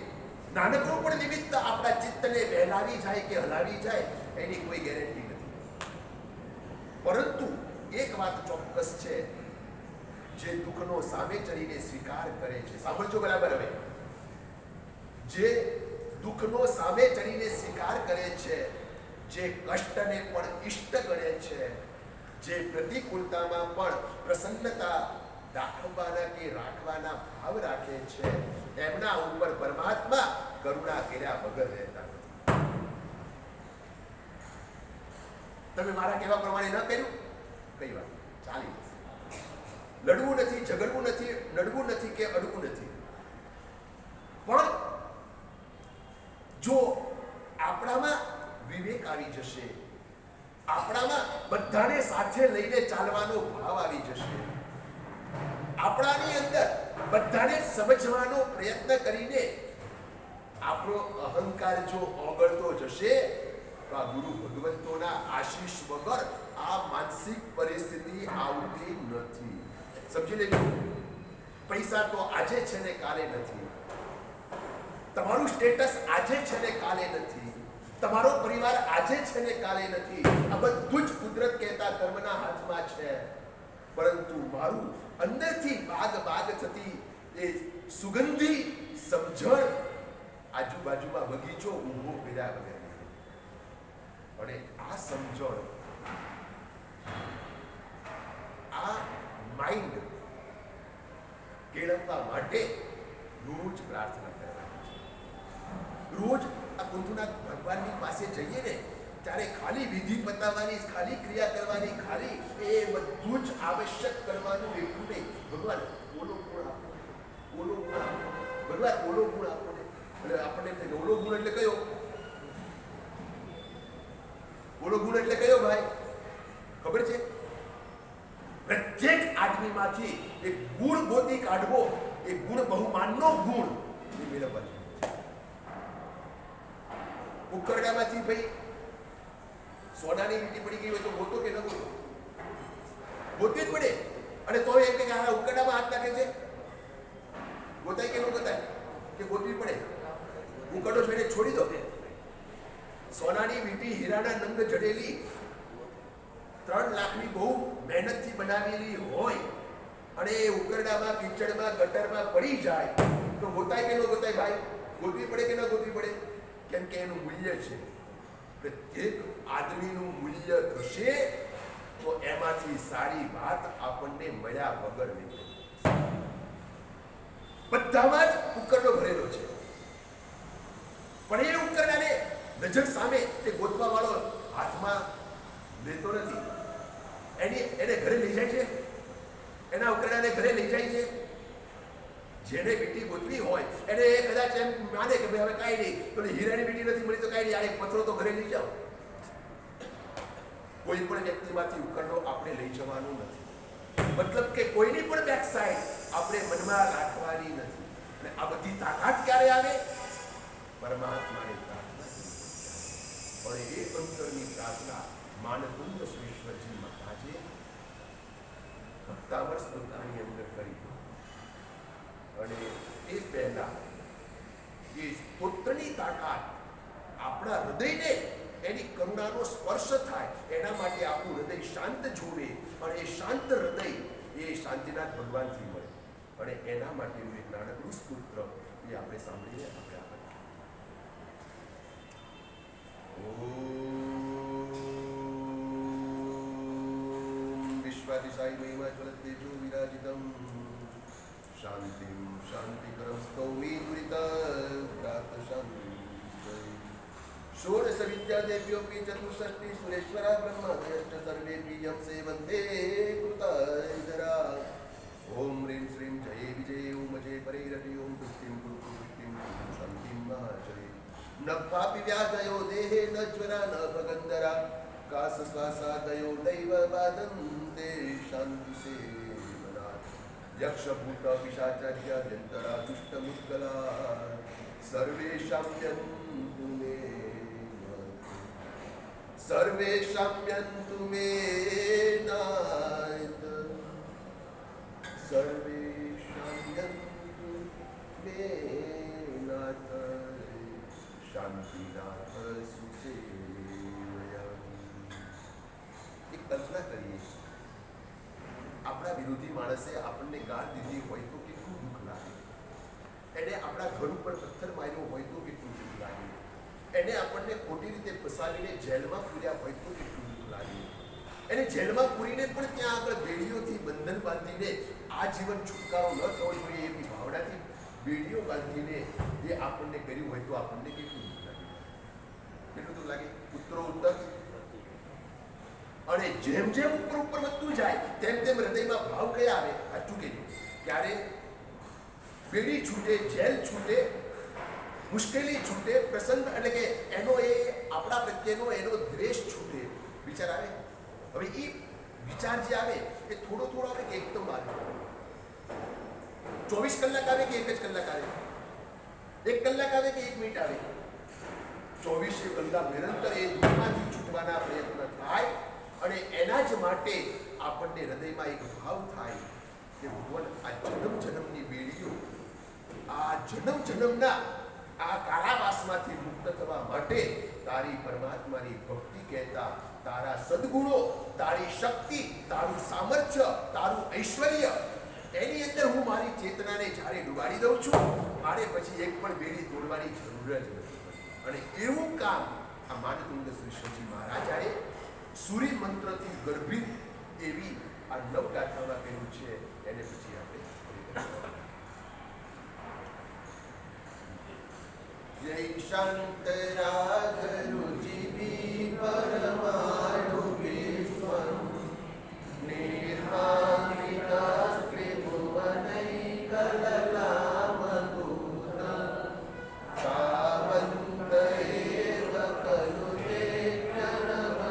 નાનકડું પણ નિમિત્ત આપણા ચિત્તને બહેલાવી જાય કે હલાવી જાય એની કોઈ ગેરંટી નથી. પરંતુ એક વાત ચોક્કસ છે, જે દુઃખનો સામે ચડીને સ્વીકાર કરે છે, સાંભળજો બરાબર, હવે જે દુઃખનો સામે ચડીને સ્વીકાર કરે છે, જે કષ્ટને પણ ઇષ્ટ ગણે છે, જે પ્રતિકૂળતામાં પણ પ્રસન્નતા દાખવવાના કે રાખવાના ભાવ રાખે છે, એમના ઉપર પરમાત્મા કરુણા કર્યા વગર રહેતા નથી. તમે મારા કહેવા પ્રમાણે ન કર્યું, કઈ વાત ચાલી જશે. લડવું નથી, ઝઘડવું નથી, નડવું નથી કે અડવું નથી. પણ જો આપણામાં વિવેક આવી જશે, આપણામાં બધાને સાથે લઈને ચાલવાનો ભાવ આવી જશે, આપણાની અંદર બધાને સમજવાનો પ્રયત્ન કરીને આપણો અહંકાર જો ઓગળતો જશે, તો આ ગુરુ ભગવંતોના આશીષ વગર આ માનસિક પરિસ્થિતિ આવતી નથી. સમજી લેજો, પૈસા તો આજે છે ને કાલે નથી, તમારું સ્ટેટસ આજે છે ને કાલે નથી, તમારો પરિવાર આજે છે ને કાલે નથી. આ બધું જ કુદરત કહેતા કર્મના હાથમાં છે. પરંતુ મારું અંદરથી બાગ થતી એ સુગંધી સમજણ આજુબાજુમાં બગીચો ઊભો કર્યા વગર, અને આ સમજણ, આ માઇન્ડ કેળવવા માટે રોજ પ્રાર્થના કરવાની છે. રોજ આ કુંભનાથ ભગવાનની પાસે જઈએ ને ત્યારે ખાલી વિધિ પતાવવાની, ખાલી ક્રિયા કરવાની, ખાલી એ બધું જ આવશ્યક કરવાનું એટલું નહીં. ભગવાન ઓલો ગુણ આપો, ઓલો ગુણ આપો, ભગવાન ઓલો ગુણ આપો ને. એટલે આપણને ઓલો ગુણ એટલે કયો? ઓલો ગુણ એટલે કયો ભાઈ? ખબર છે? પ્રત્યેક આદમીમાંથી એક ગુણ ગોતી કાઢવો, એક ગુણ બહુમાનનો ગુણ એ મેળવવા જોઈએ. ઉકરડામાંથી ભાઈ સોનાની વીંટી પડી ગઈ હોય તો ગોતો કે ન ગોતો? ગોતવી જ પડે. અને તો એમ કે હા ઉકરડામાં હાથ નાખે છે, ગોતાય કે ન ગોતાય? કે ગોતવી પડે? ઉકરડો છોડીને છોડી દો. સોનાની વીંટી હીરાના નંગ જડેલી 3 લાખની બહુ મહેનતથી બનાવેલી હોય અને એ ઉકરડામાં, કીચડમાં, ગટરમાં પડી જાય તો ગોતાય કે ન ગોતાય ભાઈ? ગોતવી પડે કે ન ગોતવી પડે? કેમ કે એનું મૂલ્ય છે. પ્રત્યેક આદમીનું મૂલ્ય થશે તો એમાંથી સારી વાત આપણને મળ્યા વગર નહીં. બધામાં જ ઉકરડો ભરેલો છે, પણ એ ઉકરડાને નજર સામે તે ગોતવા વાળો હાથમાં લેતો નથી. એને ઘરે લઈ જાય છે, એના ઉકરડાને ઘરે લઈ જાય છે. જેને વીંટી ગોતવી હોય એને કદાચ એમ માને કે ભાઈ હવે કાંઈ નહીં, તો હીરાની વીંટી નથી મળી તો કાંઈ નહીં, આ એક પથરો તો ઘરે લઈ જાઓ. કોઈ પણ વ્યક્તિમાંથી ઉકરડો આપણે લઈ જવાનું નથી. મતલબ કે કોઈની પણ બેક સાઈડ આપણે મનમાં રાખવાની નથી. અને આ બધી તાકાત ક્યારે આવે? પરમાત્માની પ્રાર્થના. અને એ અંતરની પ્રાર્થના માનકુંડ શ્રીશ્વરજી મહારાજે ભક્તાવર સ્તોત્રની અંદર કરી. અને એ પહેલા એ સ્તોત્રની તાકાત આપણા હૃદયને એની કરુણાનો સ્પર્શ થાય એના માટે આપણું હૃદય શાંત જોવે. અને એ શાંત હૃદય એ શાંતિનાથ ભગવાનથી મળે. અને એના માટેનું એક નાનકડું સ્તોત્ર એ આપણે સાંભળીને આપણે ઓમ વિશ્વાદિશાય મહિમા જ્વલત તેજો વિરાજિતમ શાંતિમ શાંતિકરમ સ્તૌમી દુરિતા શાંતિ. ષોડશ વિદ્યાદેવ્યોપી ચતુષ્ષષ્ટિ સુરેશ્વરા બ્રહ્માદયશ્ચ સર્વેપી યમ સેવન્તે કૃતાયધરા. ઓમ રીમ શ્રીમ જય વિજય ઓમ જય પરિરતિ ઓમ પુષ્ટિમ કુરુ પુષ્ટિમ શાંતિમ મહાચરે. ન પાપી વ્યાધયો દેહે ન જ્વરા ન ભગંધરા કાસ શ્વાસાદયો દૈવ બાધંતે શાંતિ સેવના. યક્ષ ભૂત પિશાચાર્ય જંતરા દુષ્ટ મુદ્ગલા સર્વેષાં યન્તુ મે સર્વેષાં યન્તુ મે નાથ સર્વેષાં યન્તુ મે શાંતિનાથ સુસેવયમ. એક કલ્પના કરીએ, આપણા વિરોધી માણસે આપણને ગાળ દીધી હોય તો કેટલું દુઃખ લાગે. એને આપણા ઘર ઉપર પથ્થર માર્યો હોય તો કેટલું દુઃખ લાગે. એને આપણને ખોટી રીતે ફસાવીને જેલમાં પૂર્યા હોય તો કેટલું દુઃખ લાગે. એને જેલમાં પૂરીને પણ ત્યાં આગળ બેડીઓથી બંધન બાંધીને આ જીવન છુટકારો ન થવો જોઈએ એવી ભાવનાથી બેડીઓ બાંધીને એ આપણને કર્યું હોય તો આપણને કેટલું દુઃખ લાગે. કેટલું દુઃખ લાગે. ઉત્તરો ઉત્તર. અને જેમ જેમ ઉપર ઉપર વધતું જાય તેમ તેમ હૃદયમાં ભાવ કયા આવે? આ ચૂકે જો ક્યારે બેડી છૂટે, જેલ છૂટે, મુશ્કેલી છૂટે, પ્રસંગ એટલે કે એનો એ આપણા પ્રત્યેનો એનો દ્વેષ છૂટે. વિચાર આવે. હવે એ વિચાર જે આવે એ થોડો થોડો આવે કે એકદમ આવે? 24 કલાક આવે કે 1 જ કલાક આવે? 1 કલાક આવે કે 1 મિનિટ આવે? 24 કલાક નિરંતર એ દુઃખમાંથી છૂટવાના પ્રયત્ન થાય. અને એના જ માટે આપણને હૃદયમાં એક ભાવ થાય કે ભગવાન આ જન્મ જન્મની બેડીઓ, આ જન્મ જન્મના આ કારાવાસમાંથી મુક્ત થવા માટે તારી પરમાત્માની ભક્તિ કહેતા તારા સદગુણો, તારી શક્તિ, તારું સામર્થ્ય, તારું ઐશ્વર્ય, એની અંદર હું મારી ચેતનાને જ્યારે ડુબાડી દઉં છું, મારે પછી એક પણ બેડી તોડવાની જરૂર જ નથી. અને એવું કામ આ માનતુંગ શ્રી શિવજી મહારાજાએ સૂર્ય મંત્રથી ગર્ભિત એવી આ નવગાથામાં કહ્યું છે. એને પછી આપણે જય શાંતરાગરુચિ પરમાણુ વિશ્વમ નિર્મામિતાસ્ત્રિ ભુવનૈકલલામધૂતં સાવંત એવ ખલુ તે ક્ષણમધુરીર્યા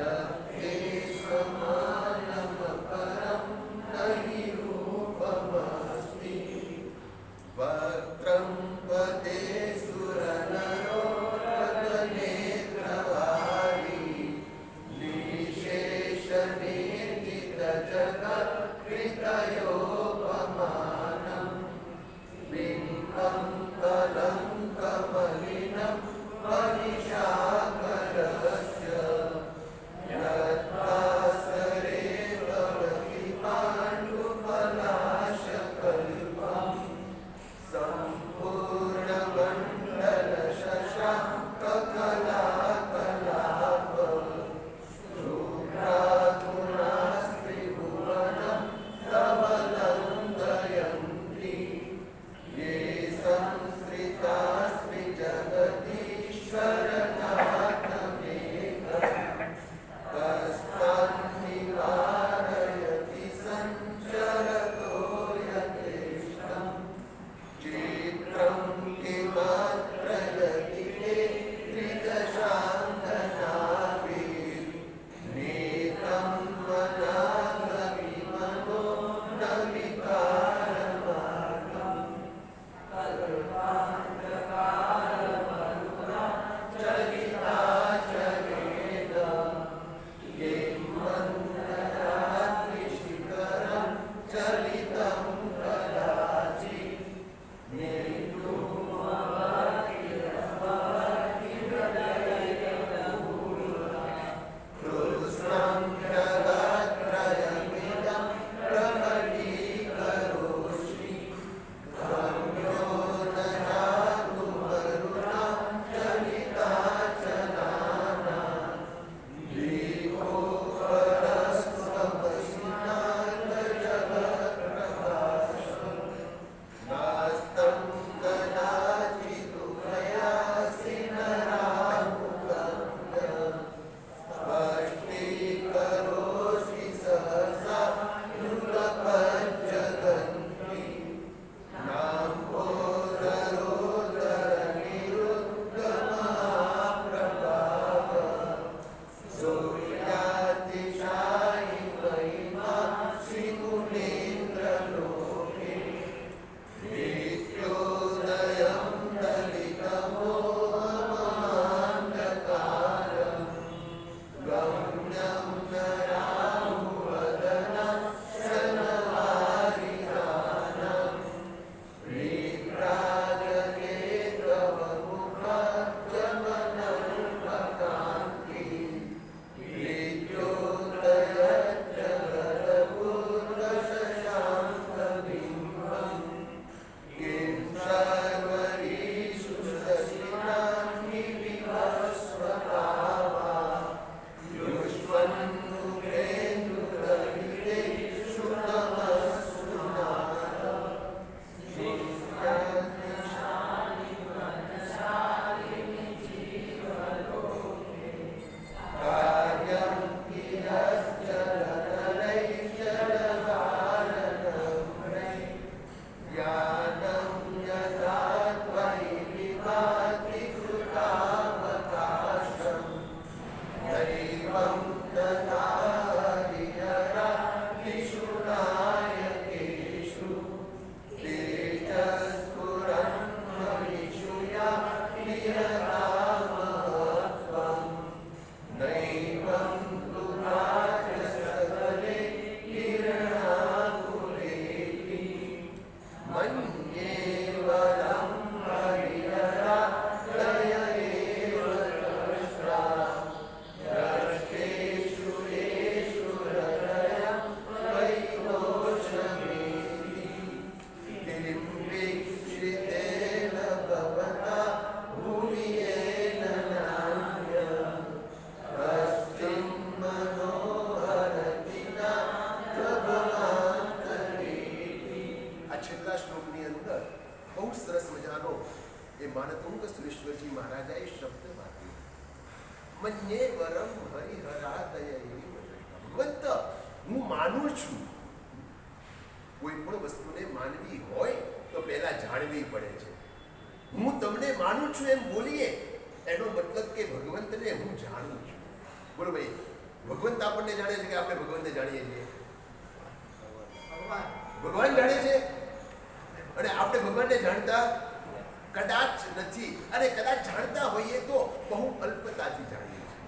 યત્તે સમાનમ પરમ નહિ રૂપમસ્તિ. વક્त्रं पदे એ માનતુંગ સુરેશ્વરજી મહારાજાએ શબ્દ વાપર્યો, મન્યે વરમ હરિહરાદય. ભગવંત, હું માનું છું. કોઈ પણ વસ્તુને માનવી હોય તો પહેલા જાણવી પડે છે. હું તમને માનું છું એમ બોલીએ એનો મતલબ કે ભગવંતને હું જાણું છું. બોલો ભાઈ, ભગવંત આપણને જાણે છે કે આપણે ભગવંતને જાણીએ છીએ? ભગવાન જાણે છે. અને આપણે ભગવાનને જાણતા કદાચ નથી, અને કદાચ જાણતા હોઈએ તો બહુ અલ્પતાથી જાણીએ છીએ,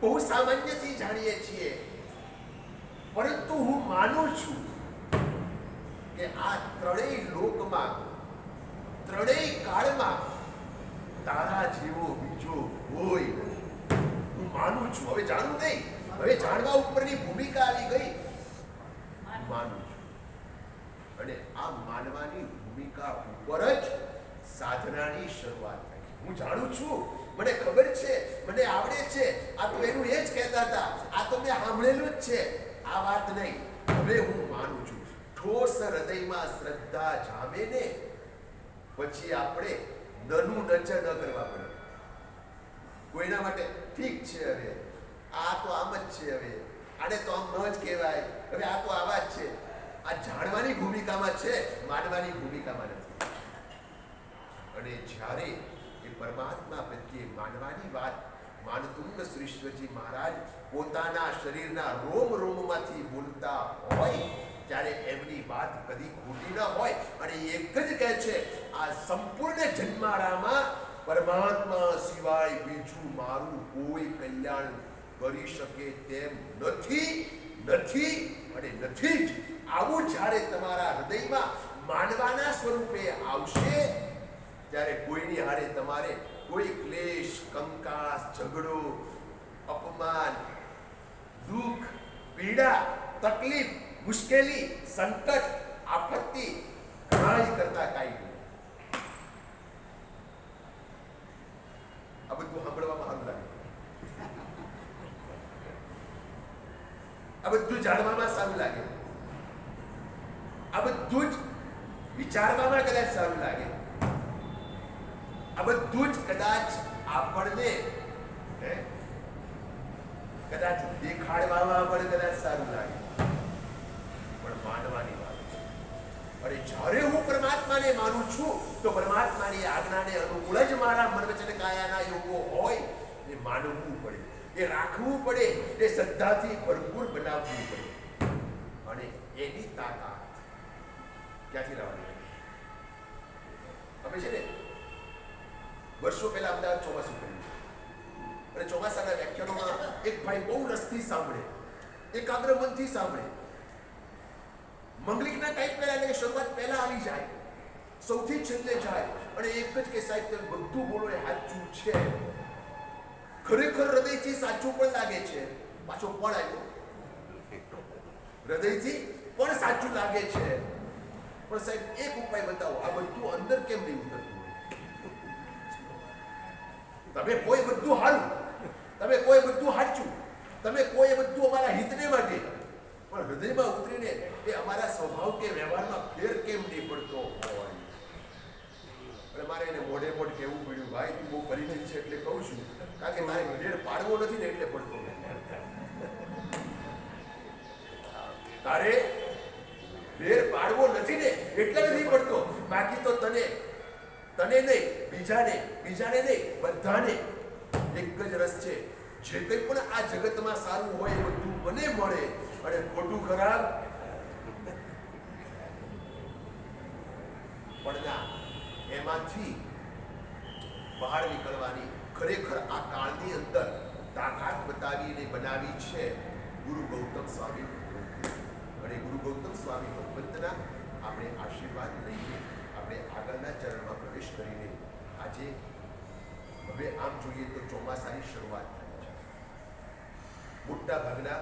બહુ સામાન્યથી જાણીએ છીએ. પરંતુ હું માનું છું કે આ ત્રણેય લોકમાં, ત્રણેય કાળમાં તારા જેવો બીજો કોઈ નથી. હું માનું છું. હવે જાણવું નહીં, હવે જાણવા ઉપરની ભૂમિકા આવી ગઈ. માનું છું. અને આ માનવાની ભૂમિકા ઉપર જ સાધનાની શરૂઆત થાય. હું જાણું છું, મને ખબર છે, મને આવડે છે. આ તો એનું એ જ કહેતા હતા, આ તો મેં સાંભળેલું જ છે. આ વાત નહીં. હવે હું માનું છું. ઠોસ હૃદયમાં શ્રદ્ધા જામે ને પછી આપણે નનું નચ ન કરવા પડે. કોઈના માટે ઠીક છે, હવે આ તો આમ જ છે, હવે આને તો આમ ન જ કહેવાય, હવે આ તો આવા જ છે. આ જાણવાની ભૂમિકામાં છે, માનવાની ભૂમિકામાં નથી. અને જ્યારે એ પરમાત્મા પ્રત્યે માનવાની વાત માનતુંગ સુરેશ્વરજી મહારાજ પોતાના શરીરના રોમ રોમમાંથી બોલતા હોય ત્યારે એમની વાત કદી ખોટી ન હોય. અને એક જ કહે છે, આ સંપૂર્ણ જન્મારામાં પરમાત્મા સિવાય બીજું મારું કોઈ કલ્યાણ કરી શકે તેમ નથી, નથી અને નથી જ. આવું જ્યારે તમારા હૃદયમાં માનવાના સ્વરૂપે આવશે ત્યારે કોઈની હારે તમારે કોઈ ક્લેશ, કંકાસ, ઝઘડો, અપમાન, દુઃખ, પીડા, તકલીફ, મુશ્કેલી, સંકટ, આપત્તિ કાંઈ કરતા કાંઈ નહીં. આ બધું સાંભળવામાં સારું લાગે, આ બધું જાણવામાં સારું લાગે, આ બધું જ વિચારવામાં કદાચ સારું લાગે, આ બધું જ કદાચ આપણને કદાચ દેખાડવામાં પણ કદાચ સારું લાગે, પણ માનવાની વાત છે. અને જ્યારે હું પરમાત્માને માનું છું તો પરમાત્માની આજ્ઞાને અનુકૂળ જ મારા મન વચન કાયાના યોગો હોય એ માનવું પડે, એ રાખવું પડે, એ શ્રદ્ધાથી ભરપૂર બનાવવું પડે. અને એની તાકાત ક્યાંથી લાવવાની? અમે છે ને વર્ષો પહેલા અમદાવાદ ચોમાસું કર્યું અને ચોમાસાના વ્યાખ્યાનોમાં એક ભાઈ બહુ રસથી સાંભળે, એકાગ્ર મનથી સાંભળે, મંગલિકના ટાઈપ પહેલા એટલે શરૂઆત પહેલા આવી જાય, સૌથી છેલ્લે જાય અને એક જ કે સાહેબ તમે બધું બોલો એ સાચું છે, ખરેખર હૃદયથી સાચું પણ લાગે છે, પાછો પણ આવ્યો, હૃદયથી પણ સાચું લાગે છે, પણ સાહેબ એક ઉપાય બતાવો, આ બધું અંદર કેમ નહીં ઉતરતું? તમે કોઈ બધું હારું, તમે કોઈ બધું સાચું, તમે કોઈ બધું અમારા હિતને માટે, પણ હૃદયમાં ઉતરીને એ અમારા સ્વભાવ કે વ્યવહારમાં ફેર કેમ નહીં પડતો હોય? અને મારે એને મોઢે મોઢ કહેવું પડ્યું, ભાઈ તું બહુ પરિચિત છે એટલે કહું છું, કારણ કે મારે ઘેર પાડવો નથી ને એટલે પડતો. તારે ઘેર પાડવો નથી ને એટલે નથી પડતો, બાકી તો તને નહીં, બીજાને નહીં, બધાને એક જ રસ છે, જે કંઈ પણ આ જગતમાં સારું હોય એ બધું મને મળે અને ખોટું ખરાબ પણ ના. એમાંથી બહાર નીકળવાની ખરેખર આ કાળની અંદર તાકાત બતાવીને બનાવી છે ગુરુ ગૌતમ સ્વામી. અને ગુરુ ગૌતમ સ્વામી ભગવંતના આપણે આશીર્વાદ લઈને આપણે આગળના ચરણમાં પ્રવેશ કરીને આજે હવે આમ જોઈએ તો ચોમાસાની શરૂઆત થાય છે. મોટા ભાગના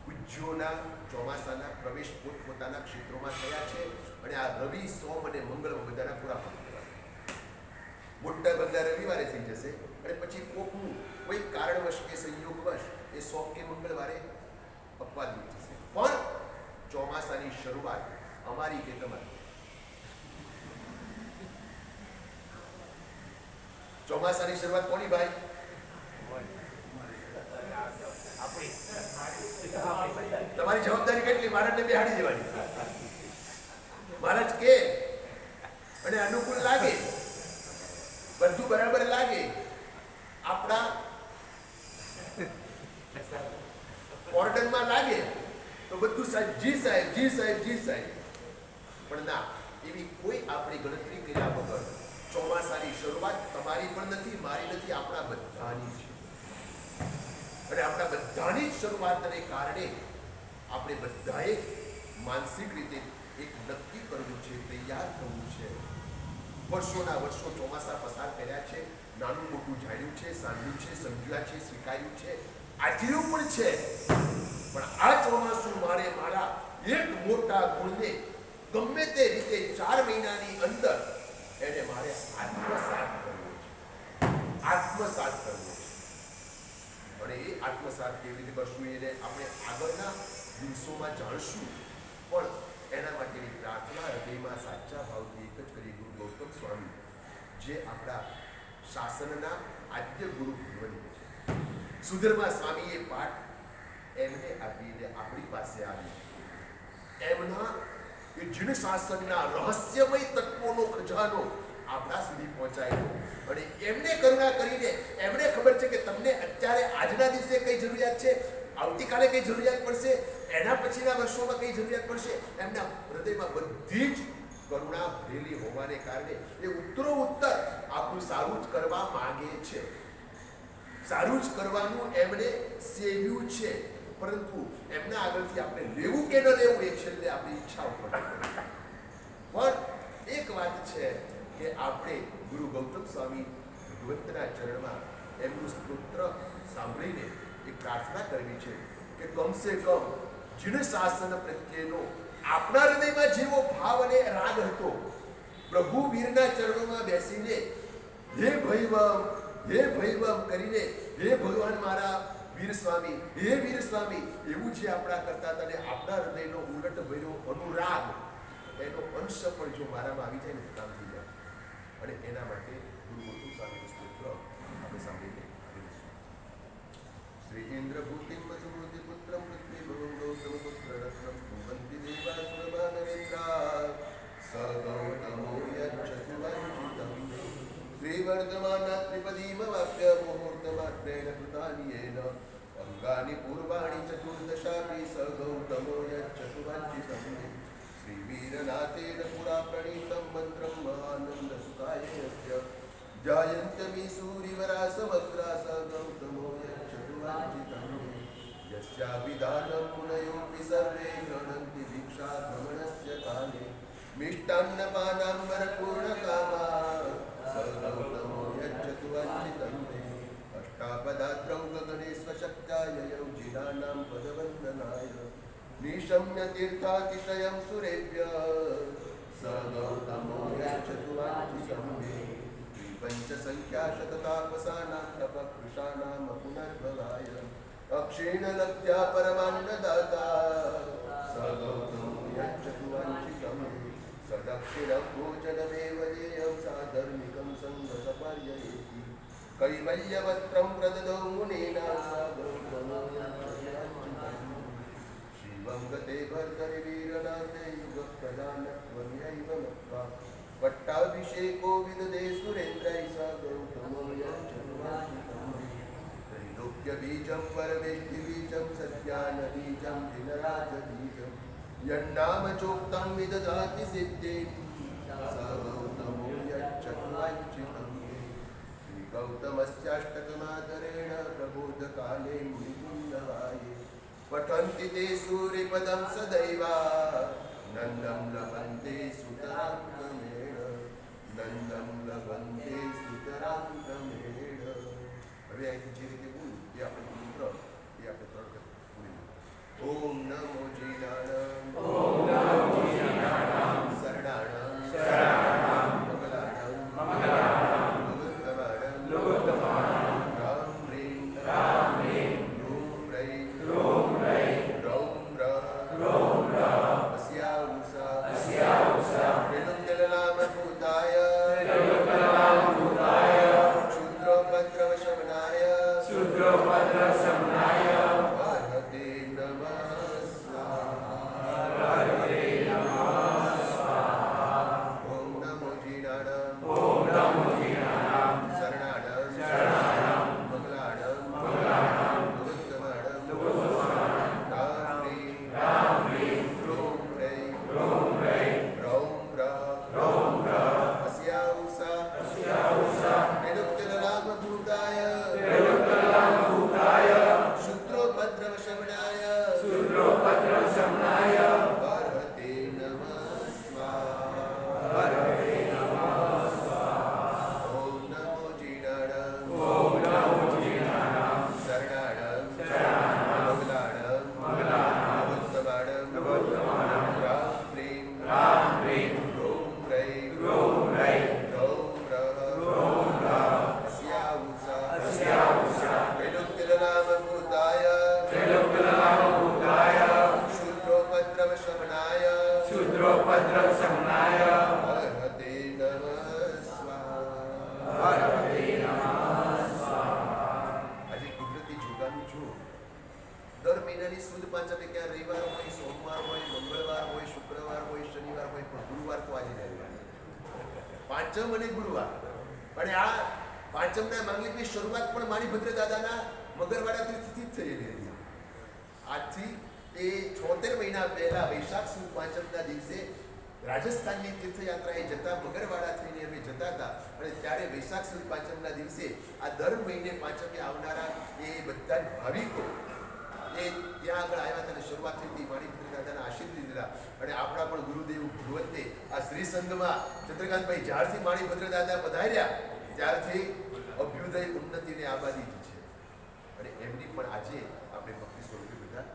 પૂજ્યોના ચોમાસાના પ્રવેશ પોતપોતાના ક્ષેત્રોમાં થયા છે અને આ રવિ, સોમ અને મંગળ બધાના પૂરા પણ થયા. મોટા ભાગના રવિવારે થઈ જશે અને પછી કોકનું કોઈ કારણવશ કે સંયોગવશ એ સોમ કે મંગળવારે અપવાદરૂપ થશે. પણ ચોમાસાની શરૂઆત અમારી કે તમારી ચોમાસાની શરૂઆત કોની ભાઈ? તમારી જવાબદારી કેટલી? મહારાજને બેહાડી દેવાની. મહારાજ કે અને અનુકૂળ લાગે, બધું બરાબર લાગે, આપણા ઓર્ડરમાં લાગે તો બધું સાહેબ, જી સાહેબ, જી સાહેબ, જી સાહેબ. પણ ના, એવી કોઈ આપણી ગણતરી કર્યા વગર ચોમાસાની શરૂઆત તમારી પણ નથી, મારી નથી, આપણા બધાની છે. અને આપણા બધાની જ શરૂઆતને કારણે આપણે બધાએ માનસિક રીતે એક નક્કી કરવું છે, તૈયાર થવું છે. વર્ષોના વર્ષો ચોમાસા પસાર કર્યા છે, નાનું મોટું જાણ્યું છે, સાંભળ્યું છે, સમજ્યા છે, સ્વીકાર્યું છે, આચર્યું પણ છે. પણ આ ચોમાસું મારે મારા એક મોટા ગુણને ગમે તે રીતે 4 મહિનાની અંદર એને મારે આત્મસાત કરવો છે, આત્મસાત કરવો છે. અને એ આત્મસાત કેવી રીતે કરશું એને આપણે આગળના દિવસોમાં જાણશું. પણ એના માટેની પ્રાર્થના હૃદયમાં સાચા ભાવથી એક જ કરી. ગુરુ ગૌતમ સ્વામી જે આપણા શાસનના આદ્ય ગુરુ ભગવંત છે, સુધર્મા સ્વામીએ પાઠ એમને આપીને આપણી પાસે આવી એમના એ જીણ શાસનના રહસ્યમય તત્વોનો ખજાનો આપણા સુધી પહોંચાડ્યો. અને એમને કરુણા કરીને એમને ખબર છે કે તમને અત્યારે આજના દિવસે કઈ જરૂરિયાત છે, આવતીકાલે કઈ જરૂરિયાત પડશે, એના પછીના વર્ષોમાં કઈ જરૂરિયાત પડશે. એમના હૃદયમાં બધી જ કરુણા ભરેલી હોવાને કારણે એ ઉત્તરો ઉત્તર આપણું સારું જ કરવા માંગે છે, સારું જ કરવાનું એમને સેવ્યું છે. પરંતુ એમના આગળથી આપણે લેવું કે ન લેવું એ છેલ્લે આપણી ઈચ્છા ઉપર. પણ એક વાત છે કે આપણે ગુરુ ગૌતમ સ્વામી ભગવંતના ચરણમાં એમનું સ્તોત્ર સાંભળીને એક પ્રાર્થના કરવી છે કે કમસે કમ જીણ શાસન પ્રત્યેનો આપણા હૃદયમાં જેવો ભાવ અને રાગ હતો, પ્રભુ વીરના ચરણોમાં બેસીને હે ભૈવમ કરીને હે ભગવાન મારા વીર સ્વામી, હે વીર સ્વામી એવું જે આપણા કરતા હતા ને આપણા હૃદયનો ઉલટ ભર્યો અનુરાગ, એનો અંશ પણ જો મારામાં આવી જાય ને કામ થઈ જાય. અને એના માટે ગુરુ ગૌતમ સ્વામીનું સ્તોત્ર આપણે સાંભળીને શ્રી ઇન્દ્ર ભૂતિમ મધુમૃતિ પુત્રમ પૃથ્વી ભવમ ગૌતમ પુત્ર રત્નમ કુંવંતિ દેવાસુરભા નરેન્દ્રા સ ગૌતમો યચ્છતુવંચિતમ શ્રીવર્ધમાના ત્રિપદીમ વાક્ય મુહૂર્તમાત્રેણ કૃતાનિ યેન અંગાની પૂર્વાણી ચતુર્દશાપી સ ગૌતમો યચ્છતુવંચિતમ શ્રીવીરનાથેન પુરા પ્રણીતમ મંત્રમ મહાનંદ સુખાય યસ્ય જાયન્त्यमी सूरिवरा समग्रा स गौतमो यच्छतुवंचितम यस्याभिधानं मुनयोऽपि सर्वे गृह्णन्ति दीक्षागमनस्य काले मिष्टान्नपानाम्बरपूर्णकामा स गौतमो यच्छतुवंचितं अष्टापदात्रौ गगनेष्वशक्त्या ययौ जिनानां पदवन्दनाय निशम्य तीर्थातिशयं सुरेभ्यः स गौतमो यच्छतुवंचितं पंच संख्या शततापसानां तपकृशानां पुनर्भवाय अक्षीण लब्ध्या परमान्नदाता स गौतमो यच्छतुवंचितं सदक्षिणं भोजनमेव देयं साधर्मिकं संगतपर्ययेति कैवल्यवस्त्रं प्रददौ मुनीनां स गौतमो यच्छतुवंचितं शिवं गते भर्तरि वीरनाथे युगप्रदानत्वमेव मत्वा पट्टाभिषेको विददे सुरेन्द्रै स गौतमो यच्छतुवंचितं त्रैलोक्यबीजं परमेष्ठिबीजं सत्यानबीजं दिनराजबीजं यन्नाम चोक्तं विदधाति सिद्धिं स गौतमो यच्छतुवंचितं श्रीगौतमस्याष्टकमादरेण प्रबोधकाले मुनिकुन्दवाये पठन्ति ते सूर्यपदं सदैवा नन्दं लभन्ते सुतरां नंदम लवंते सुतरां क्रमेण. હવે અહીંથી જે રીતે બોલું એ આપણે મંત્ર એ આપણે 3 વખત બોલીએ. ઓમ નમો જીનાણમ, ઓમ નમો જીનાણમ, શરણાણમ, શરણાણમ, મંગલાણમ, મંગલાણમ, લોકોત્તમાણમ, લોકોત્તમાણમ, રામ રીમ, રામ રીમ, રૂમ રૈ, રૂમ રૈ, રૌમ ર, રૌમ ર, અસ્યા ઉષા, અસ્યા ઉષા, પાંચમ અને ગુરુવાર. અને આ પાંચમના માંગલિકની શરૂઆત પણ માણીભદ્ર દાદાના મગરવાડા તીર્થથી જ થયેલી હતી. આજથી એ 76 મહિના પહેલા વૈશાખ સુદ પાંચમના દિવસે રાજસ્થાનની તીર્થયાત્રાએ જતા મગરવાડા થઈને અમે જતા હતા. અને ત્યારે વૈશાખ સુદ પાંચમના દિવસે આ દર મહિને પાંચમે આવનારા એ બધા જ ભાવિકો એ ત્યાં આગળ આવ્યા હતા અને શરૂઆત થઈ હતી. માણીભદ્ર દાદાના આશીર્વાદ લીધેલા. અને આપણા પણ ગુરુદેવ ભગવંતે આ શ્રી સંઘમાં ચંદ્રકાંતભાઈ જ્યારથી માણીભદ્ર દાદા પધાર્યા ત્યારથી અભ્યુદય ઉન્નતિને આબાદી છે. અને એમની પણ આજે આપણે ભક્તિ સ્વરૂપે બધા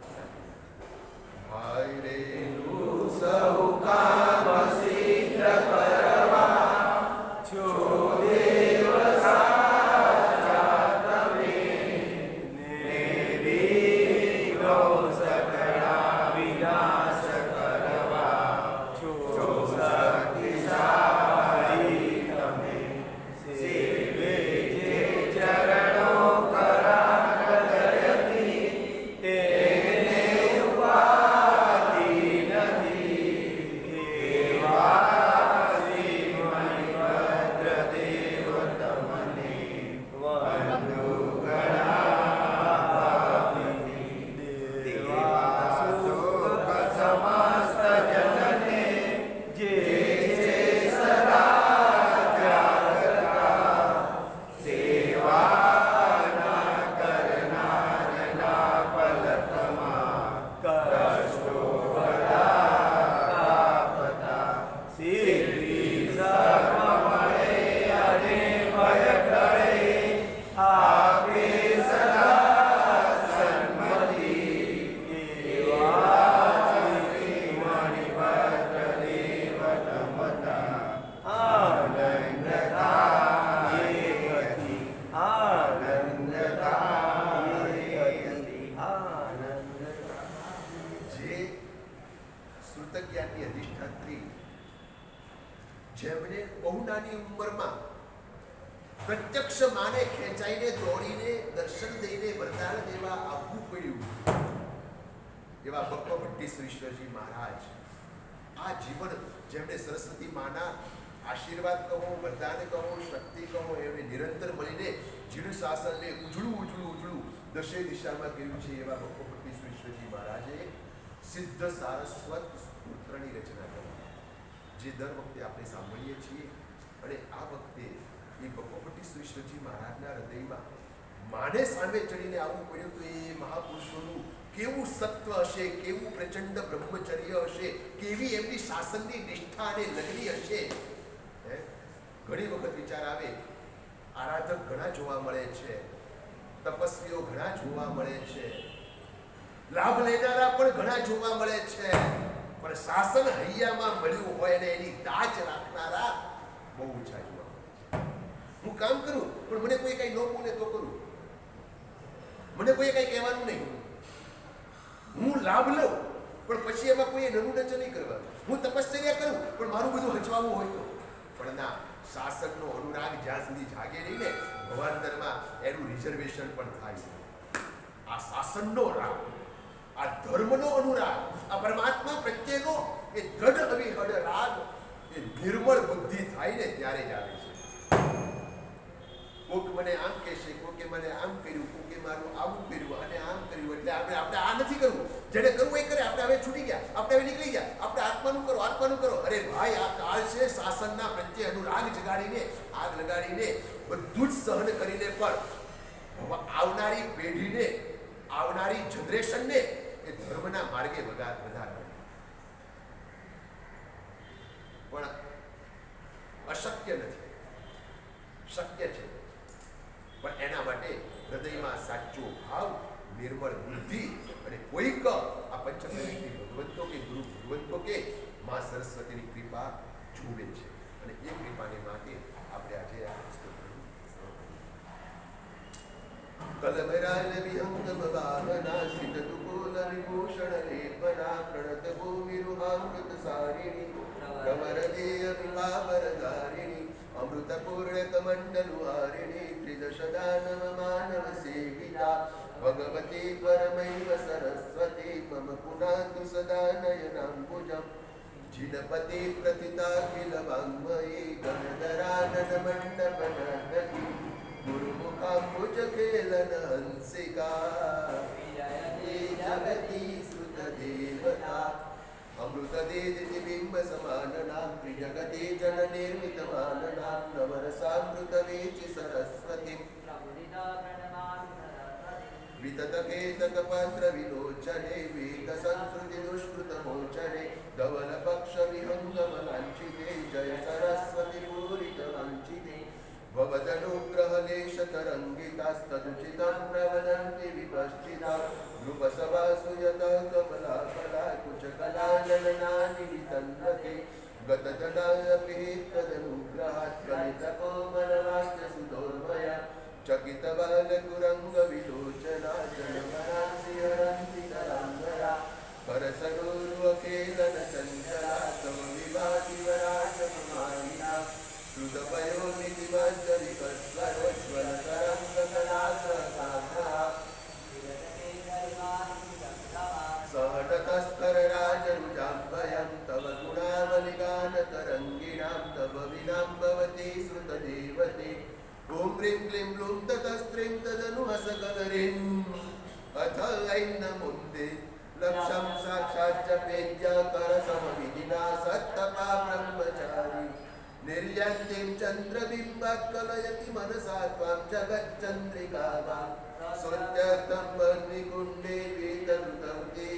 ભાઈ રે સૌ કામ સિદ્ધ કરવા છો દેવ સાચા તમે ને વિઘ્નો સકળા વિનાશ કરવા છો શક્તિશાળી તમે સેવે જે ચરણો કરાગયતી તેને ઉપાધિ નથી એવા શ્રી મણિભદ્ર દેવ તમને વંદુ ગણાવી દેવા સુખ સમસ્ત જનને જે છે સદા જાગતા સેવાના કરનારના પલકમાં કષ્ટો બધા કાપતા સિદ્ધિ સર્વ મળે અને ભય ટળે આપે સદા સન્મતિ એવા શ્રી મણિભદ્ર દેવ નમતા આનંદ થાય ગતિ આનંદ થાય ગતિ આનંદ. જે શ્રુતજ્ઞાનની અધિષ્ઠાત્રી જેમને બહુ નાની ઉંમરમાં પ્રત્યક્ષ માને ખેંચાઈને દોડીને દર્શન દઈને વરદાન દેવા આવવું પડ્યું એવા ભક્તભટ્ટીશ્વરજી મહારાજ આ જીવન જેમને સરસ્વતી માના આશીર્વાદ કહો, વરદાન કહો, શક્તિ કહો એમને નિરંતર મળીને જીણ શાસનને ઉજળું દશે દિશામાં કર્યું છે એવા ભક્તભટ્ટીશ્વરજી મહારાજે સિદ્ધ સારસ્વત સૂત્રની રચના કરી જે દર વખતે આપણે સાંભળીએ છીએ. અને આ વખતે એ ભક્તભટ્ટીશ્વરજી મહારાજના હૃદયમાં માને સામે ચડીને આવવું પડ્યું તો એ મહાપુરુષોનું કેવું સત્વ હશે, કેવું પ્રચંડ બ્રહ્મચર્ય હશે, કેવી એમની શાસનની નિષ્ઠા અને લગ્ની હશે. ઘણી વખત વિચાર આવે આરાધક ઘણા જોવા મળે છે, તપસ્વીઓ ઘણા જોવા મળે છે, લાભ લેનારા પણ ઘણા જોવા મળે છે, પણ શાસન હૈયામાં મળ્યું હોય અને એની દાચ રાખનારા બહુ ઓછા જોવા મળે. હું કામ કરું પણ મને કોઈ કઈ ન બોલે તો કરું, મને કોઈ કઈ કહેવાનું નહીં. હું લાભ લઉં પણ પછી એમાં કોઈ નનું નચ નહીં કરવાનું. હું તપશ્ચર્યા કરું પણ મારું બધું હચવાવું હોય તો પણ ના. શાસનનો અનુરાગ જ્યાં સુધી જાગે નહીં ને ભવાંતરમાં એનું રિઝર્વેશન પણ થાય. આ શાસનનો રાગ, આ ધર્મનો અનુરાગ, આ પરમાત્મા પ્રત્યેનો એ દ્રઢ અવિહળ રાગ એ નિર્મળ બુદ્ધિ થાય ને ત્યારે જ આવે છે. કોક મને આમ કહેશે, કોકે મને આમ કર્યું, કોકે મારું આવું કર્યું અને આમ કર્યું એટલે આપણે આ નથી કરવું. જેને કરવું એ કરે. આપણે હવે છૂટી ગયા, આપણે હવે નીકળી ગયા. આપણે આત્માનું કરો, આત્માનું કરો. અરે ભાઈ આ કાળ છે શાસનના પ્રત્યે અનુરાગ જગાડીને આગ લગાડીને બધું જ સહન કરીને પણ આવનારી પેઢીને, આવનારી જનરેશનને એ ધર્મના માર્ગે વધારે પણ અશક્ય નથી, શક્ય છે. પણ એના માટે હૃદયમાં સાચો ભાવ, નિર્મળ બુદ્ધિ અને કોઈક આ પંચપ્રવિષ્ટિ ભગવંતો કે ગુરુ ભગવંતો કે મા સરસ્વતીની કૃપા જોવે છે. અને એ કૃપાને માટે આપણે આજે આ કલમરાલ વિહંગમ વાહના સિદ્ધ દુકુલ વિભૂષણ લેપના પ્રણત ભૂમિ રૂહામૃત સારિણી કમર દેય વિભાવર ધારિણી અમૃત પૂર્ણ કમંડલુ હારિણી ત્રિદશદાનવ માનવ સેવિતા ભગવતી પરમૈવ સરસ્વતી મમ પુનાતુ સદા નયનાંબુજમ જીનપતિ પ્રતિતા કિલ વાંગમયી ગણધરા कानन मंडपन नदी गुरुमुखाम्बुज खेलन हंसिका जगती श्रुत देवता अमृत देदिति बिंब समानना त्रिजगते जन निर्मित मानना नवरसामृत वेचि सरस्वती वितत केतक पात्र विलोचने वेद संस्कृति दुष्कृत मोचने धवल पक्ष विहंगम लांछिते जय सरस्वती पूरित वंचिते भवदनुग्रह लेश तरंगितास्तदुचितं प्रवदन्ति विपश्चिता नृपसभासु यतः कमला कला कुचकलाननानि वितन्वते गतजनायपि तदनुग्रहात् कलितकोमलवाक्य सुदोर्मया चकितबालकुरङ्गविलोचना जनमनांसि हरन्ति कराङ्गया परसरोरुअखेलन चञ्चला तव विभाति वराचममालिना श्रुतपयोनिधिमञ्जलिकस्वरोज्ज्वलतरङ्गकलासहसाग्रहा सहटतस्तरराजरुजाम्बयं तव गुणावलिगानतरङ्गिणां तव विनां भवति श्रुतदेवते ॐ ह्रीं क्लीं ब्लूं ततस्त्रीं तदनुहसकलरीं अथ ऐं नमुन्ते लक्षं साक्षात् जपेद्याकरसमविधिना सत्तपा ब्रह्मचारी निर्यन्तीं चन्द्रबिम्बात् कलयति मनसा त्वां जगच्चन्द्रिका सत्यर्थं वह्निकुण्डे वेदरुतौते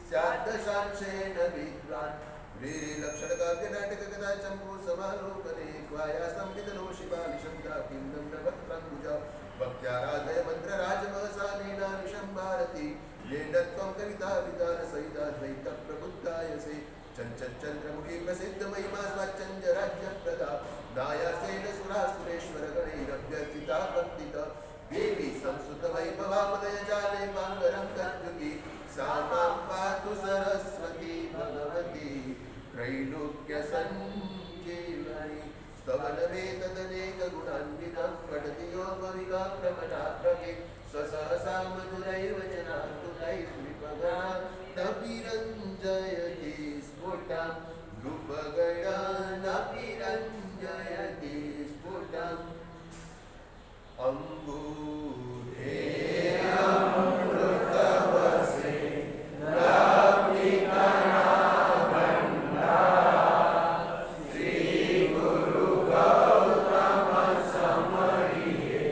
स्याद्दशांशेन विद्वान् वीरिलक्षणकाव्यनाटककथा चम्पू समालोकने क्वायासं विदलोषिबालिशङ्काकिन्दं नवक्त्रम्बुजा भक्त्याराधय मन्त्रराजमहसानेनानिशं भारती येन त्वं कविता विधानसहिताद्वैतप्रबुद्धायसे चञ्चन्द्रमुखी प्रसिद्धमहिमा स्वाच्चन्द्रराज्यप्रदा नायासेन सुरासुरेश्वरगणैरभ्यर्चिता वन्दिता देवी संस्कृतवैभवामदयजाले माङ्गलं कद्युति सा मां पातु सरस्वती भगवती त्रैलोक्यसञ्जीवनी स्तवनमेतदनेकगुणान्वितं पठति यो भविका प्रमदाप्रभे स्वसहसा मधुरैव जनान्तुतैर्विपगणा नपिरञ्जयति स्फुटं नृपगणा नपिरञ्जयति स्फुटम् अम्बुधे अमृतवसे लब्धिकणाभण्डा श्रीगुरुगौतमसमये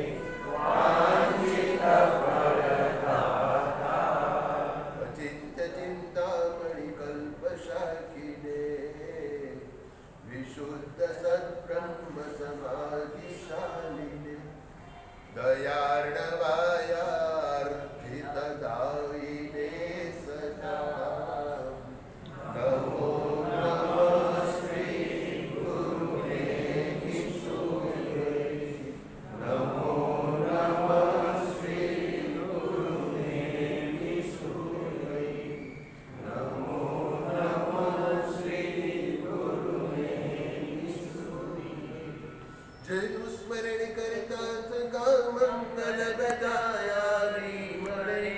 वाञ्छितफलदाता अचिन्त्यचिन्तामणिकल्पशाखिने विशुद्धसद्ब्रह्मसमाधिशालिने दयार्णवायार्थितदायिने सदा नमो नमः श्रीगुरुवे ईश्वरे नमो नमः श्रीगुरुवे ईश्वरे नमो नमः श्रीगुरुवे ईश्वरे जय स्मरण करता मंगलबदायारी मणे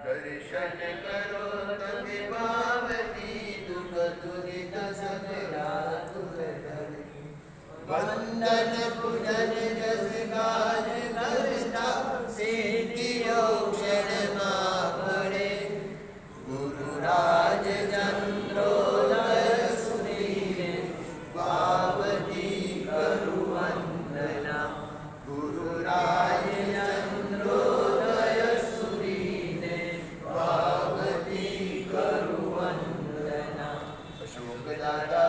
दर्शन करो तमे पावती दुख दुरित सगरा दुर्धरे वंदन पूजन जस गाज करता सिद्धियो क्षण मापड़े गुरु राज चंद्रोदय सुधीरे पावती करु वंदना गुरु राज चंद्रोदय सुदीने पावती करु वंदना अशोक दाता